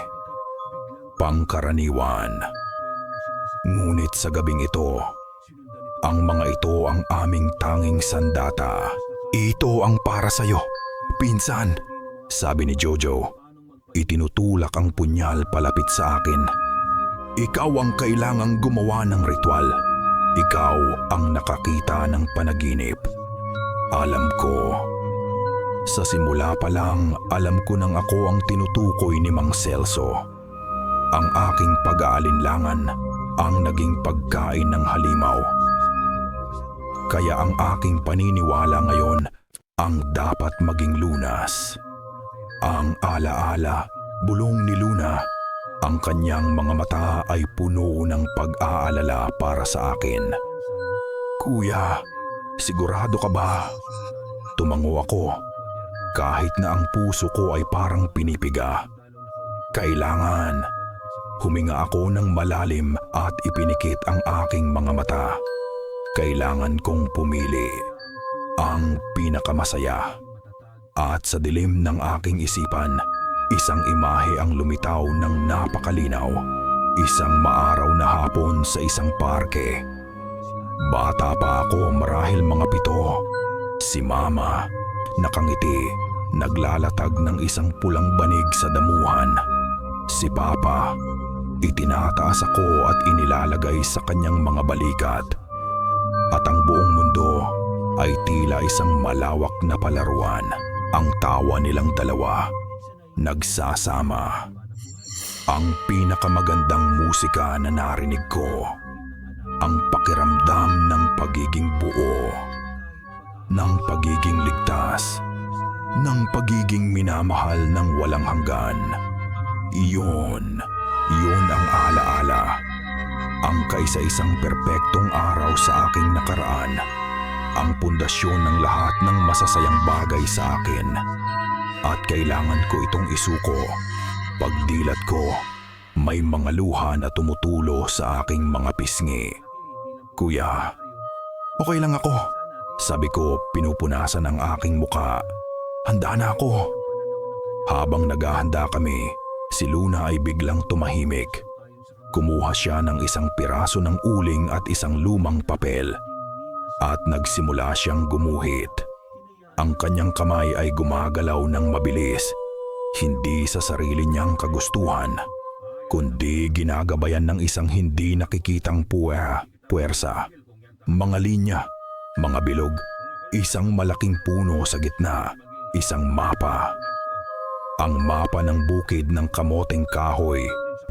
Pangkaraniwan. Ngunit sa gabing ito, ang mga ito ang aming tanging sandata. Ito ang para sa'yo, pinsan, sabi ni Jojo. Itinutulak ang punyal palapit sa akin. Ikaw ang kailangang gumawa ng ritual. Ikaw ang nakakita ng panaginip. Alam ko. Sa simula pa lang, alam ko nang ako ang tinutukoy ni Mang Celso. Ang aking pag-aalinlangan ang naging pagkain ng halimaw. Kaya ang aking paniniwala ngayon ang dapat maging lunas. Ang alaala, bulong ni Luna. Ang kanyang mga mata ay puno ng pag-aalala para sa akin. Kuya, sigurado ka ba? Tumango ako, kahit na ang puso ko ay parang pinipiga. Kailangan. Huminga ako ng malalim at ipinikit ang aking mga mata. Kailangan kong pumili. Ang pinakamasaya. At sa dilim ng aking isipan, isang imahe ang lumitaw ng napakalinaw. Isang maaraw na hapon sa isang parke. Bata pa ako, marahil mga 7. Si Mama, nakangiti, naglalatag ng isang pulang banig sa damuhan. Si Papa, itinataas ako at inilalagay sa kanyang mga balikat. At ang buong mundo ay tila isang malawak na palaruan. Ang tawa nilang dalawa, nagsasama. Ang pinakamagandang musika na narinig ko. Ang pakiramdam ng pagiging buo. Ng pagiging ligtas. Ng pagiging minamahal ng walang hanggan. Iyon ang alaala. Ang kaisa-isang perpektong araw sa aking nakaraan. Ang pundasyon ng lahat ng masasayang bagay sa akin. At kailangan ko itong isuko. Pagdilat ko, may mga luha na tumutulo sa aking mga pisngi. Kuya, okay lang ako. Sabi ko, pinupunasan ang aking muka. Handa na ako. Habang naghahanda kami, si Luna ay biglang tumahimik. Kumuha siya ng isang piraso ng uling at isang lumang papel. At nagsimula siyang gumuhit. Ang kanyang kamay ay gumagalaw ng mabilis. Hindi sa sarili niyang kagustuhan, kundi ginagabayan ng isang hindi nakikitang puwersa. Mga linya, mga bilog, isang malaking puno sa gitna, isang mapa. Ang mapa ng bukid ng kamoteng kahoy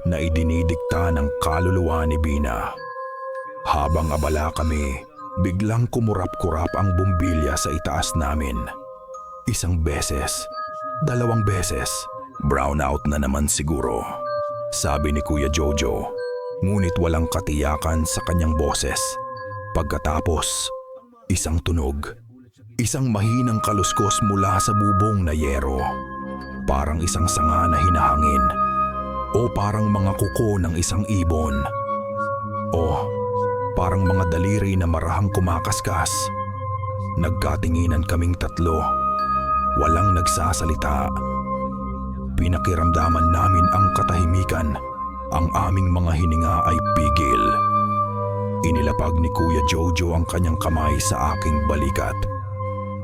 na idinidikta ng kaluluwa ni Bina. Habang abala kami, biglang kumurap-kurap ang bumbilya sa itaas namin. Isang beses, 2 beses, brownout na naman siguro. Sabi ni Kuya Jojo, ngunit walang katiyakan sa kanyang boses. Pagkatapos, isang tunog. Isang mahinang kaluskos mula sa bubong na yero. Parang isang sanga na hinahangin. O parang mga kuko ng isang ibon. O parang mga daliri na marahang kumakaskas. Nagkatinginan kaming tatlo. Walang nagsasalita. Pinakiramdaman namin ang katahimikan. Ang aming mga hininga ay pigil. Inilapag ni Kuya Jojo ang kanyang kamay sa aking balikat.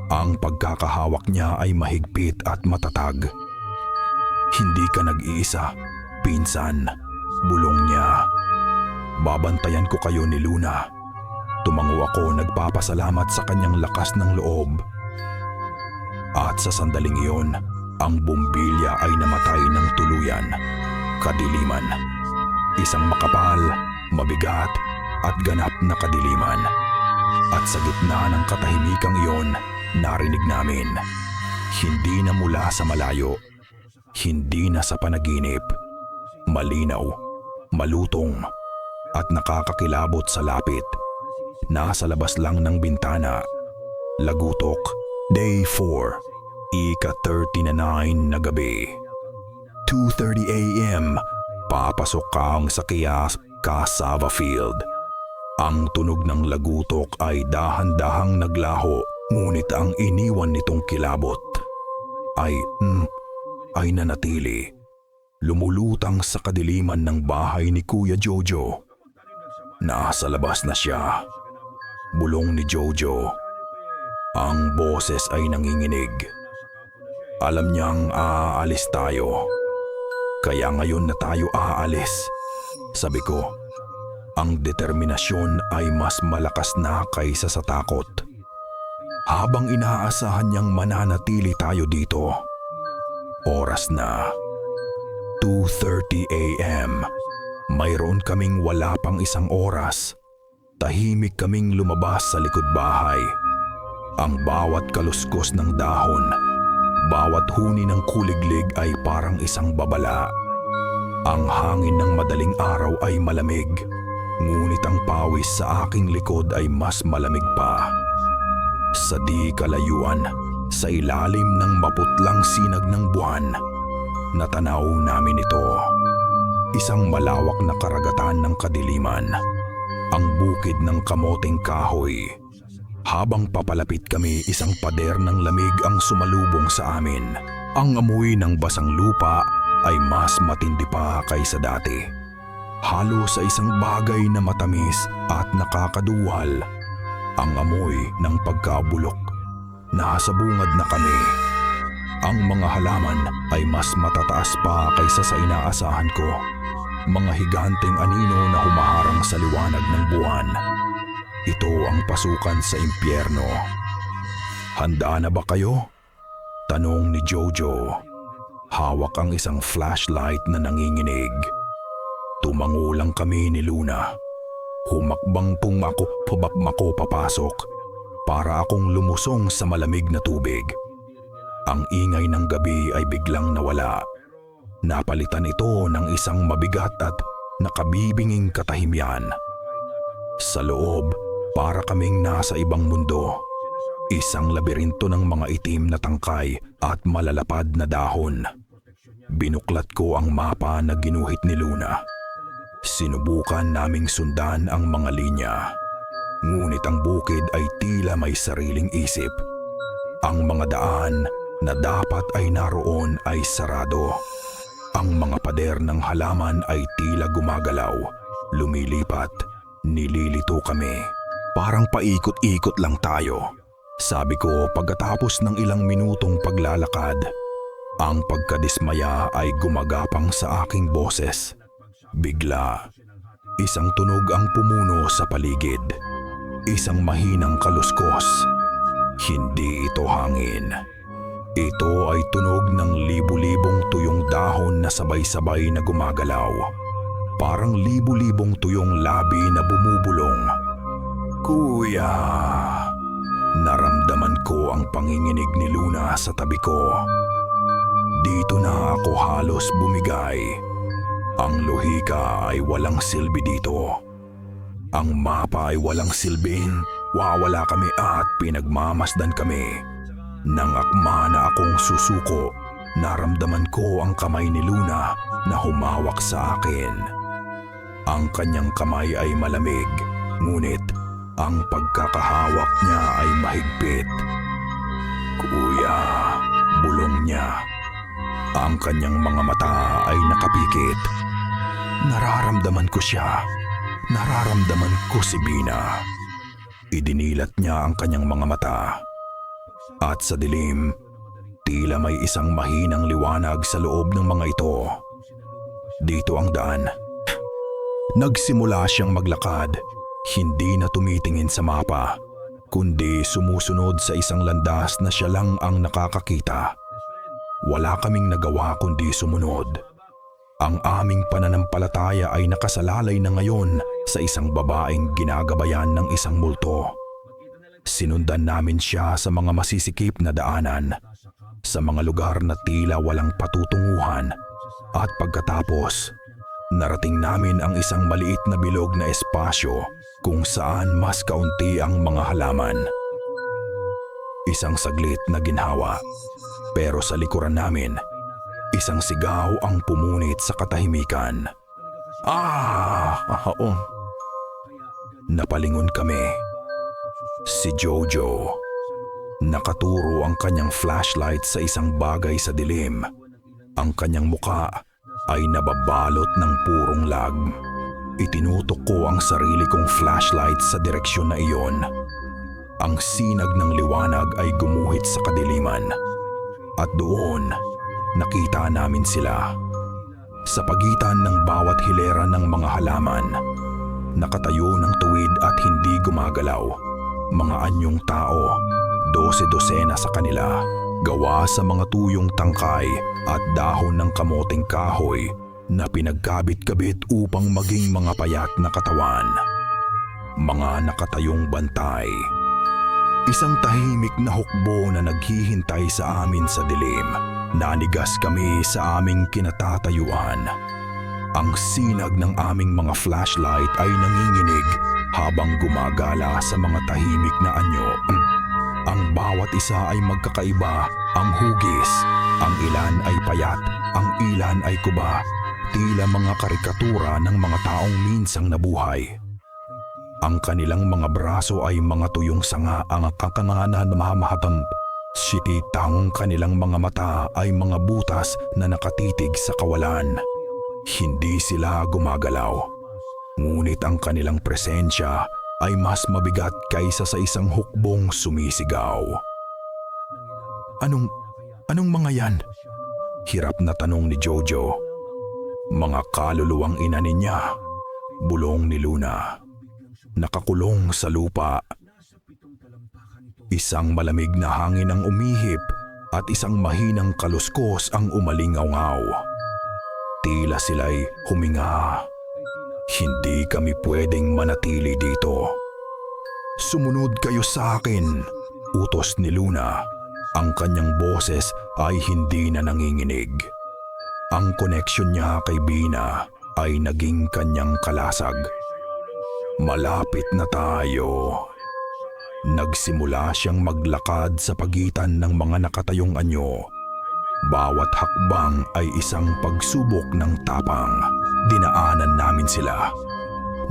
Ang pagkakahawak niya ay mahigpit at matatag. Hindi ka nag-iisa, pinsan, bulong niya. Babantayan ko kayo ni Luna. Tumango ako nagpapasalamat sa kanyang lakas ng loob. At sa sandaling iyon, ang bumbilya ay namatay ng tuluyan. Kadiliman. Isang makapal, mabigat, at ganap na kadiliman. At sa gitna ng katahimikang iyon, narinig namin. Hindi na mula sa malayo. Hindi na sa panaginip. Malinaw, malutong, at nakakakilabot sa lapit. Nasa labas lang ng bintana. Lagutok, Day 4, ika-39 na gabi. 2:30 a.m. Papasok kang sa Kias Cassava Field. Ang tunog ng lagutok ay dahan-dahang naglaho, ngunit ang iniwan nitong kilabot ay nanatili. Lumulutang sa kadiliman ng bahay ni Kuya Jojo. Nasa labas na siya. Bulong ni Jojo. Ang boses ay nanginginig. Alam niyang aalis tayo. Kaya ngayon na tayo aalis. Sabi ko, ang determinasyon ay mas malakas na kaysa sa takot. Habang inaasahan niyang mananatili tayo dito, oras na. 2:30 a.m. Mayroon kaming wala pang isang oras. Tahimik kaming lumabas sa likod bahay. Ang bawat kaluskos ng dahon, bawat huni ng kuliglig ay parang isang babala. Ang hangin ng madaling araw ay malamig, ngunit ang pawis sa aking likod ay mas malamig pa. Sa di kalayuan, sa ilalim ng maputlang sinag ng buwan, natanaw namin ito. Isang malawak na karagatan ng kadiliman, ang bukid ng kamoting kahoy. Habang papalapit kami, isang pader ng lamig ang sumalubong sa amin. Ang amoy ng basang lupa ay mas matindi pa kaysa dati. Halo sa isang bagay na matamis at nakakaduwal. Ang amoy ng pagkabulok. Nasa bungad na kami. Ang mga halaman ay mas matataas pa kaysa sa inaasahan ko. Mga higanteng anino na humaharang sa liwanag ng buwan. Ito ang pasukan sa impyerno. Handa na ba kayo? Tanong ni Jojo. Hawak ang isang flashlight na nanginginig. Tumango lang kami ni Luna. Humakbang ako papasok para akong lumusong sa malamig na tubig. Ang ingay ng gabi ay biglang nawala. Napalitan ito ng isang mabigat at nakabibinging katahimian. Sa loob, para kaming nasa ibang mundo. Isang labirinto ng mga itim na tangkay at malalapad na dahon. Binuklat ko ang mapa na ginuhit ni Luna. Sinubukan naming sundan ang mga linya. Ngunit ang bukid ay tila may sariling isip. Ang mga daan na dapat ay naroon ay sarado. Ang mga pader ng halaman ay tila gumagalaw, lumilipat, nililito kami. Parang paikot-ikot lang tayo. Sabi ko pagkatapos ng ilang minutong paglalakad. Ang pagkadismaya ay gumagapang sa aking boses. Bigla, isang tunog ang pumuno sa paligid. Isang mahinang kaluskos. Hindi ito hangin. Ito ay tunog ng libu-libong tuyong dahon na sabay-sabay na gumagalaw. Parang libu-libong tuyong labi na bumubulong. Kuya! Naramdaman ko ang panginginig ni Luna sa tabi ko. Dito na ako halos bumigay. Ang lohika ay walang silbi dito. Ang mapa ay walang silbing. Wawala kami at pinagmamasdan kami. Nang akma na akong susuko, naramdaman ko ang kamay ni Luna na humawak sa akin. Ang kanyang kamay ay malamig, ngunit ang pagkakahawak niya ay mahigpit. Kuya, bulong niya. Ang kanyang mga mata ay nakapikit. Nararamdaman ko siya. Nararamdaman ko si Bina. Idinilat niya ang kanyang mga mata. At sa dilim, tila may isang mahinang liwanag sa loob ng mga ito. Dito ang daan. Nagsimula siyang maglakad. Hindi na tumitingin sa mapa, kundi sumusunod sa isang landas na siya lang ang nakakakita. Wala kaming nagawa kundi sumunod. Ang aming pananampalataya ay nakasalalay na ngayon sa isang babaeng ginagabayan ng isang multo. Sinundan namin siya sa mga masisikip na daanan, sa mga lugar na tila walang patutunguhan, at pagkatapos, narating namin ang isang maliit na bilog na espasyo kung saan mas kaunti ang mga halaman. Isang saglit na ginhawa, pero sa likuran namin, isang sigaw ang pumunit sa katahimikan. Oo. Napalingon kami. Si Jojo. Nakaturo ang kanyang flashlight sa isang bagay sa dilim. Ang kanyang muka ay nababalot ng purong lag. Itinutok ko ang sarili kong flashlight sa direksyon na iyon. Ang sinag ng liwanag ay gumuhit sa kadiliman. At doon, nakita namin sila. Sa pagitan ng bawat hilera ng mga halaman, nakatayo ng tuwid at hindi gumagalaw. Mga anyong tao, 12 sa kanila, gawa sa mga tuyong tangkay at dahon ng kamoting kahoy na pinagkabit-kabit upang maging mga payat na katawan. Mga nakatayong bantay. Isang tahimik na hukbo na naghihintay sa amin sa dilim. Nanigas kami sa aming kinatatayuan. Ang sinag ng aming mga flashlight ay nanginginig habang gumagala sa mga tahimik na anyo. Ang bawat isa ay magkakaiba, ang hugis. Ang ilan ay payat, ang ilan ay kuba. Tila mga karikatura ng mga taong minsang nabuhay. Ang kanilang mga braso ay mga tuyong sanga ang kakanganan na mamahatang. Sititang kanilang mga mata ay mga butas na nakatitig sa kawalan. Hindi sila gumagalaw. Ngunit ang kanilang presensya ay mas mabigat kaysa sa isang hukbong sumisigaw. Anong mga yan? Hirap na tanong ni Jojo. Mga kaluluwang ina niya, bulong ni Luna. Nakakulong sa lupa. Isang malamig na hangin ang umihip at isang mahinang kaluskos ang umalingaw-ngaw. Tila sila'y huminga. Hindi kami pwedeng manatili dito. Sumunod kayo sa akin, utos ni Luna. Ang kanyang boses ay hindi na nanginginig. Ang koneksyon niya kay Bina ay naging kanyang kalasag. Malapit na tayo. Nagsimula siyang maglakad sa pagitan ng mga nakatayong anyo. Bawat hakbang ay isang pagsubok ng tapang. Dinaanan namin sila.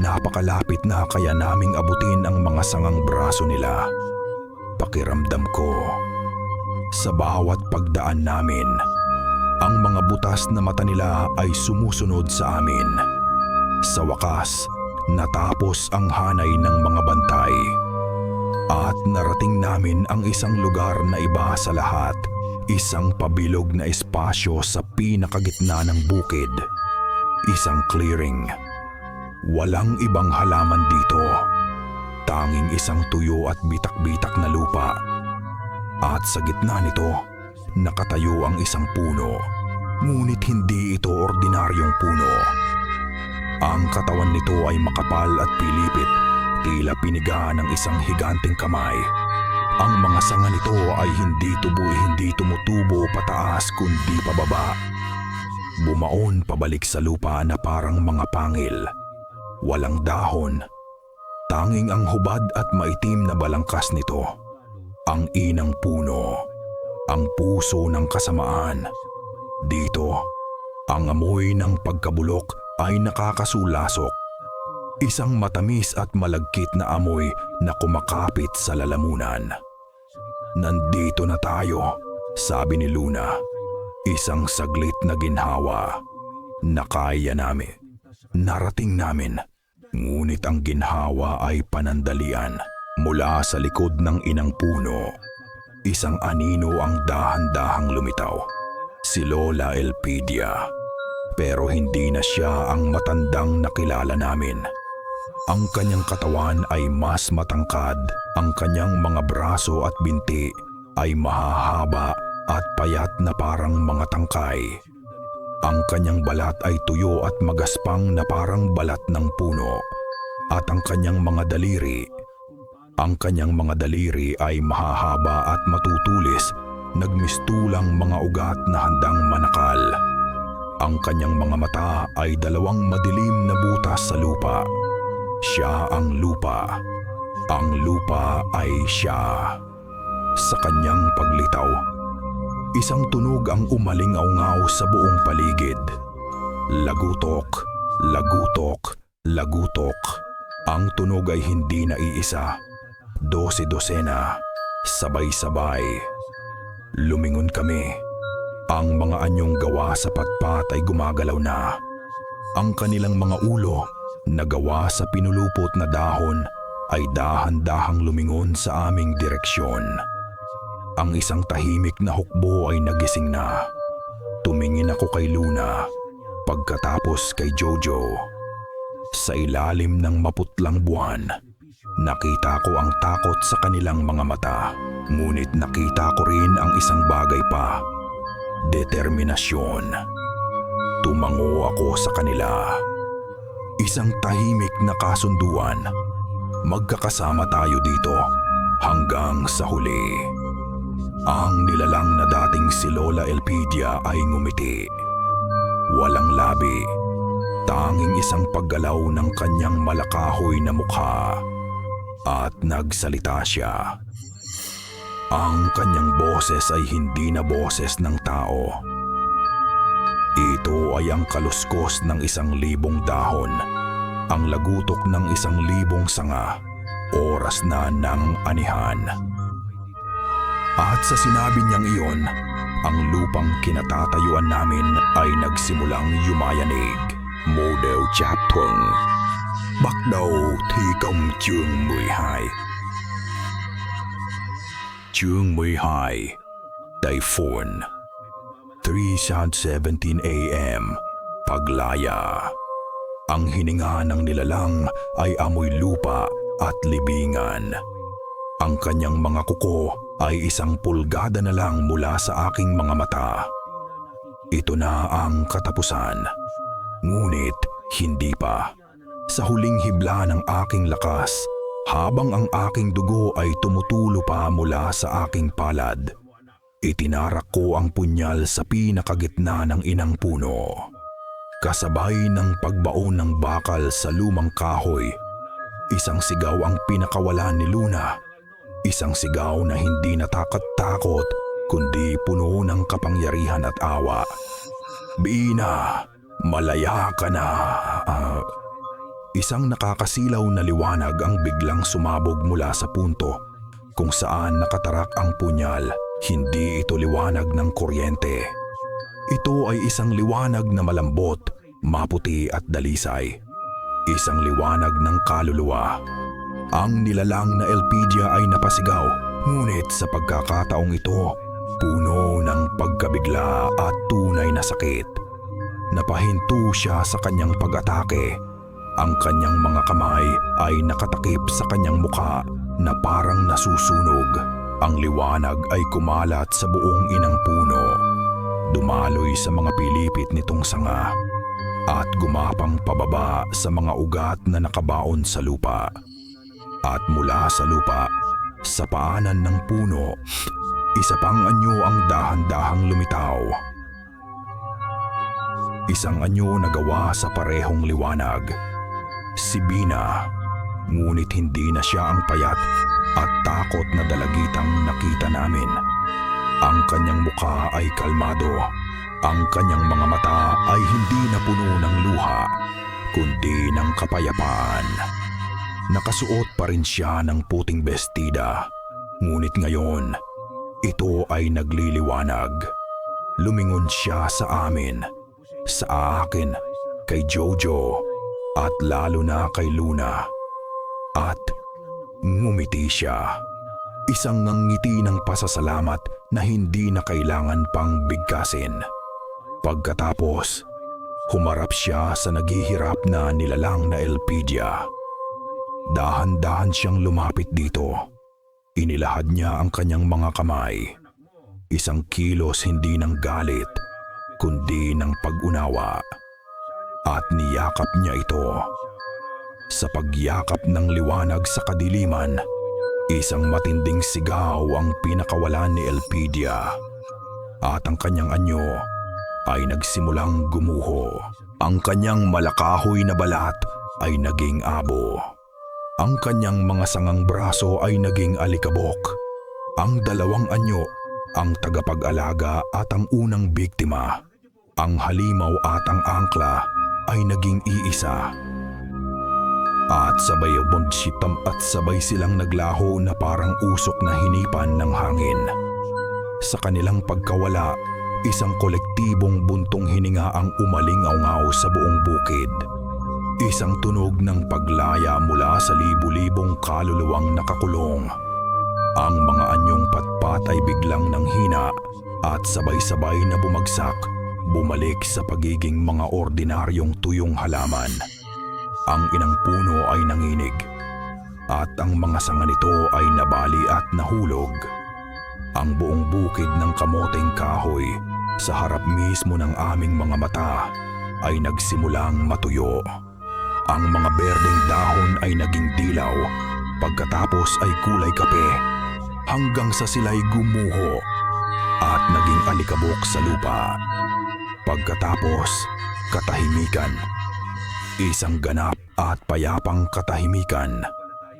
Napakalapit na kaya naming abutin ang mga sangang braso nila. Pakiramdam ko, sa bawat pagdaan namin, ang mga butas na mata nila ay sumusunod sa amin. Sa wakas, natapos ang hanay ng mga bantay. At narating namin ang isang lugar na iba sa lahat. Isang pabilog na espasyo sa pinakagitna ng bukid. Isang clearing. Walang ibang halaman dito. Tanging isang tuyo at bitak-bitak na lupa. At sa gitna nito, nakatayo ang isang puno. Ngunit hindi ito ordinaryong puno. Ang katawan nito ay makapal at pilipit, tila piniga ng isang higanteng kamay. Ang mga sanga nito ay hindi tumutubo pataas kundi pababa. Bumaon pabalik sa lupa na parang mga pangil. Walang dahon. Tanging ang hubad at maitim na balangkas nito. Ang inang puno. Ang puso ng kasamaan. Dito, ang amoy ng pagkabulok ay nakakasulasok. Isang matamis at malagkit na amoy na kumakapit sa lalamunan. Nandito na tayo, sabi ni Luna. Isang saglit na ginhawa. Nakaya namin. Narating namin. Ngunit ang ginhawa ay panandalian. Mula sa likod ng inang puno, isang anino ang dahan-dahang lumitaw. Si Lola Elpidia. Pero hindi na siya ang matandang nakilala namin. Ang kanyang katawan ay mas matangkad, ang kanyang mga braso at binti ay mahahaba at payat na parang mga tangkay. Ang kanyang balat ay tuyo at magaspang na parang balat ng puno. At ang kanyang mga daliri ay mahahaba at matutulis, nagmistulang mga ugat na handang manakal. Ang kanyang mga mata ay dalawang madilim na butas sa lupa. Siya ang lupa. Ang lupa ay siya. Sa kanyang paglitaw, isang tunog ang umaling-aungaw sa buong paligid. Lagutok, lagutok, lagutok. Ang tunog ay hindi na iisa. 12-dosena, sabay-sabay. Lumingon kami. Ang mga anyong gawa sa patpat ay gumagalaw na. Ang kanilang mga ulo na gawa sa pinulupot na dahon ay dahan-dahang lumingon sa aming direksyon. Ang isang tahimik na hukbo ay nagising na. Tumingin ako kay Luna, pagkatapos kay Jojo. Sa ilalim ng maputlang buwan, nakita ko ang takot sa kanilang mga mata. Ngunit nakita ko rin ang isang bagay pa. Determinasyon. Tumango ako sa kanila. Isang tahimik na kasunduan. Magkakasama tayo dito hanggang sa huli. Ang nilalang na dating si Lola Elpidia ay ngumiti. Walang labi. Tanging isang paggalaw ng kanyang malakahoy na mukha. At nagsalita siya. Ang kanyang boses ay hindi na boses ng tao. Ito ay ang kaluskos ng 1,000 dahon, ang lagutok ng 1,000 sanga, oras na ng anihan. At sa sinabi niyang iyon, ang lupang kinatatayuan namin ay nagsimulang yumayanig. Modaw chaptung, bakdaw tikam chương 12. Chương 12, Typhoon. 3:17 a.m. Paglaya. Ang hininga ng nilalang ay amoy lupa at libingan. Ang kanyang mga kuko ay 1 pulgada na lang mula sa aking mga mata. Ito na ang katapusan. Ngunit hindi pa. Sa huling hibla ng aking lakas, habang ang aking dugo ay tumutulo pa mula sa aking palad, itinarak ko ang punyal sa pinakagitna ng inang puno. Kasabay ng pagbaon ng bakal sa lumang kahoy, isang sigaw ang pinakawalan ni Luna. Isang sigaw na hindi natakot-takot kundi puno ng kapangyarihan at awa. Bina, malaya ka na. Isang nakakasilaw na liwanag ang biglang sumabog mula sa punto kung saan nakatarak ang punyal. Hindi ito liwanag ng kuryente. Ito ay isang liwanag na malambot, maputi at dalisay. Isang liwanag ng kaluluwa. Ang nilalang na Elpidia ay napasigaw, ngunit sa pagkakataong ito, puno ng pagkabigla at tunay na sakit. Napahinto siya sa kanyang pag-atake. Ang kanyang mga kamay ay nakatakip sa kanyang mukha na parang nasusunog. Ang liwanag ay kumalat sa buong inang puno. Dumaloy sa mga pilipit nitong sanga at gumapang pababa sa mga ugat na nakabaon sa lupa. At mula sa lupa, Sa paanan ng puno, isa pang anyo ang dahan-dahang lumitaw. Isang anyo na gawa sa parehong liwanag. Si Bina, ngunit hindi na siya ang payat at takot na dalagitang nakita namin. Ang kanyang mukha ay kalmado. Ang kanyang mga mata ay hindi na puno ng luha, kundi ng kapayapaan. Nakasuot pa rin siya ng puting bestida, ngunit ngayon, ito ay nagliliwanag. Lumingon siya sa amin, sa akin, kay Jojo, at lalo na kay Luna. At ngumiti siya. Isang ngiti ng pasasalamat na hindi na kailangan pang bigkasin. Pagkatapos, humarap siya sa naghihirap na nilalang na Elpidia. Dahan-dahan siyang lumapit dito. Inilahad niya ang kanyang mga kamay. Isang kilos hindi ng galit, kundi ng pag-unawa. At niyakap niya ito. Sa pagyakap ng liwanag sa kadiliman, isang matinding sigaw ang pinakawalan ni Elpidia. At ang kanyang anyo ay nagsimulang gumuho. Ang kanyang malakahoy na balat ay naging abo. Ang kanyang mga sangang braso ay naging alikabok. Ang dalawang anyo, ang tagapag-alaga at ang unang biktima, ang halimaw at ang angkla ay naging iisa. At sabay bundsitam at sabay silang naglaho na parang usok na hinipan ng hangin. Sa kanilang pagkawala, isang kolektibong buntong hininga ang umaling-aungaw sa buong bukid. Isang tunog ng paglaya mula sa libu-libong kaluluwang nakakulong. Ang mga anyong patpat ay biglang nanghina at sabay-sabay na bumagsak, bumalik sa pagiging mga ordinaryong tuyong halaman. Ang inang puno ay nanginig at ang mga sanga nito ay nabali at nahulog. Ang buong bukid ng kamoteng kahoy sa harap mismo ng aming mga mata ay nagsimulang matuyo. Ang mga berdeng dahon ay naging dilaw, pagkatapos ay kulay kape, hanggang sa sila'y gumuho at naging alikabok sa lupa. Pagkatapos, katahimikan. Isang ganap at payapang katahimikan.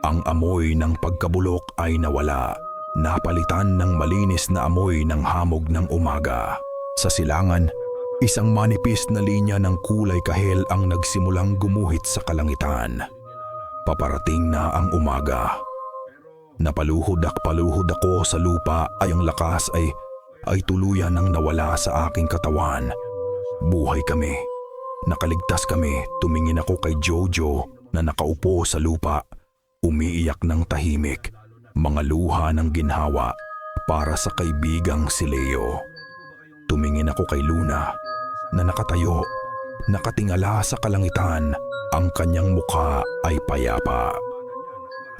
Ang amoy ng pagkabulok ay nawala, napalitan ng malinis na amoy ng hamog ng umaga. Sa silangan, isang manipis na linya ng kulay kahel ang nagsimulang gumuhit sa kalangitan. Paparating na ang umaga. Napaluhod ako sa lupa ay ang lakas ay tuluyan nang nawala sa aking katawan. Buhay kami. Nakaligtas kami. Tumingin ako kay Jojo na nakaupo sa lupa, umiiyak ng tahimik, mga luha ng ginhawa para sa kaibigang si Leo. Tumingin ako kay Luna na nakatayo, nakatingala sa kalangitan, ang kanyang mukha ay payapa.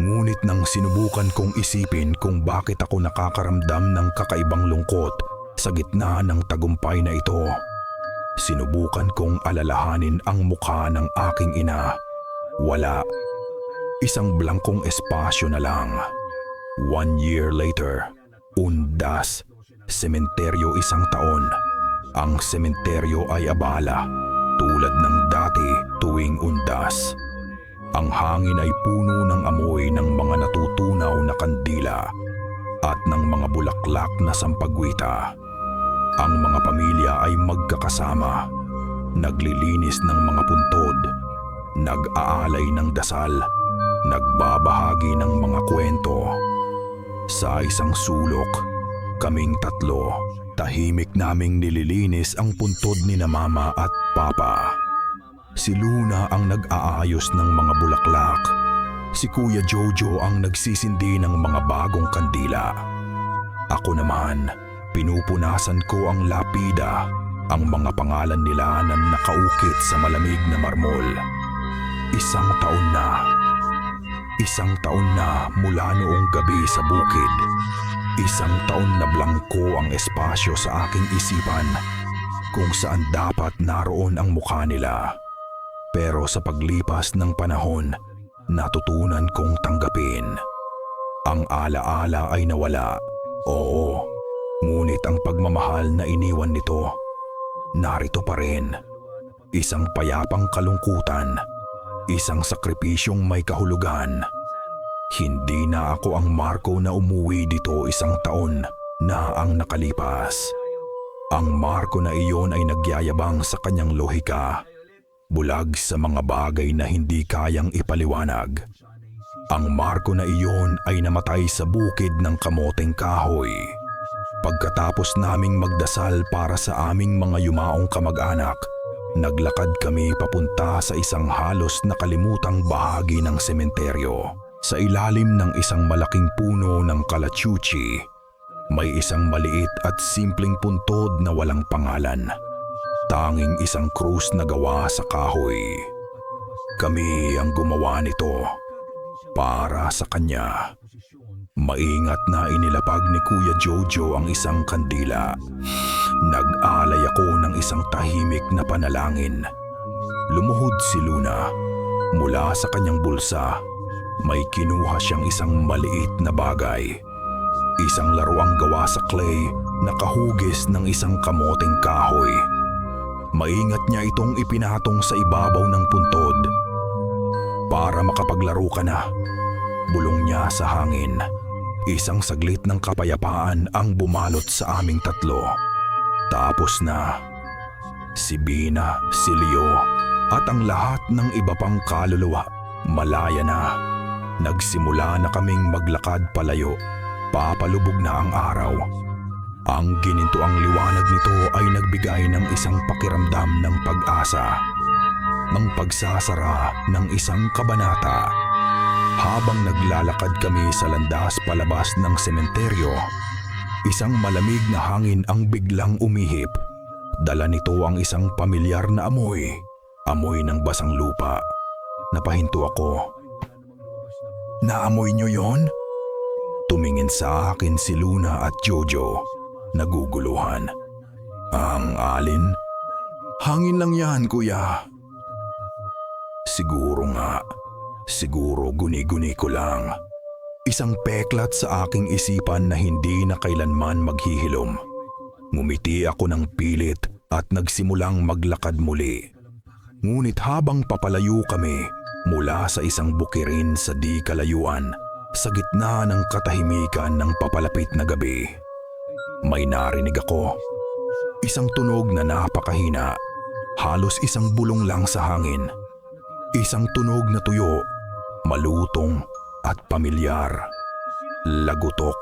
Ngunit nang sinubukan kong isipin kung bakit ako nakakaramdam ng kakaibang lungkot sa gitna ng tagumpay na ito, sinubukan kong alalahanin ang mukha ng aking ina. Wala. Isang blangkong espasyo na lang. 1 year later, Undas, sementeryo 1 taon. Ang sementeryo ay abala, tulad ng dati tuwing Undas. Ang hangin ay puno ng amoy ng mga natutunaw na kandila at ng mga bulaklak na sampagwita. Ang mga pamilya ay magkakasama, naglilinis ng mga puntod, nag-aalay ng dasal, nagbabahagi ng mga kwento. Sa isang sulok, kaming tatlo, tahimik naming nililinis ang puntod ni na Mama at Papa. Si Luna ang nag-aayos ng mga bulaklak. Si Kuya Jojo ang nagsisindi ng mga bagong kandila. Ako naman, pinupunasan ko ang lapida, ang mga pangalan nila na nakaukit sa malamig na marmol. 1 taon na. 1 taon na mula noong gabi sa bukid. 1 taon na blangko ang espasyo sa aking isipan kung saan dapat naroon ang mukha nila. Pero sa paglipas ng panahon, natutunan kong tanggapin. Ang alaala ay nawala. Oo, ngunit ang pagmamahal na iniwan nito, narito pa rin. Isang payapang kalungkutan, isang sakripisyong may kahulugan. Hindi na ako ang Marco na umuwi dito 1 taon na ang nakalipas. Ang Marco na iyon ay nagyayabang sa kanyang lohika, bulag sa mga bagay na hindi kayang ipaliwanag. Ang Marco na iyon ay namatay sa bukid ng kamoteng kahoy. Pagkatapos naming magdasal para sa aming mga yumaong kamag-anak, naglakad kami papunta sa isang halos nakalimutang bahagi ng sementeryo. Sa ilalim ng isang malaking puno ng kalachuchi, may isang maliit at simpleng puntod na walang pangalan. Tanging isang krus na gawa sa kahoy. Kami ang gumawa nito para sa kanya. Maingat na inilapag ni Kuya Jojo ang isang kandila. Nag-alay ako ng isang tahimik na panalangin. Lumuhod si Luna. Mula sa kanyang bulsa, may kinuha siyang isang maliit na bagay. Isang laruang gawa sa clay na kahugis ng isang kamoteng kahoy. Maingat niya itong ipinatong sa ibabaw ng puntod. Para makapaglaro ka na, bulong niya sa hangin. Isang saglit ng kapayapaan ang bumalot sa aming tatlo. Tapos na. Si Bina, si Leo, at ang lahat ng iba pang kaluluwa, malaya na. Nagsimula na kaming maglakad palayo. Papalubog na ang araw. Ang ginintuang liwanag nito ay nagbigay ng isang pakiramdam ng pag-asa. Ng pagsasara ng isang kabanata. Habang naglalakad kami sa landas palabas ng sementeryo, isang malamig na hangin ang biglang umihip. Dala nito ang isang pamilyar na amoy. Amoy ng basang lupa. Napahinto ako. Naamoy niyo yon? Tumingin sa akin si Luna at Jojo, naguguluhan. Ang alin? Hangin lang yan, kuya. Siguro nga. Siguro guni-guni ko lang. Isang peklat sa aking isipan na hindi na kailanman maghihilom. Ngumiti ako ng pilit at nagsimulang maglakad muli. Ngunit habang papalayo kami mula sa isang bukirin sa di kalayuan, sa gitna ng katahimikan ng papalapit na gabi, may narinig ako. Isang tunog na napakahina, halos isang bulong lang sa hangin. Isang tunog na tuyo, malutong at pamilyar. Lagutok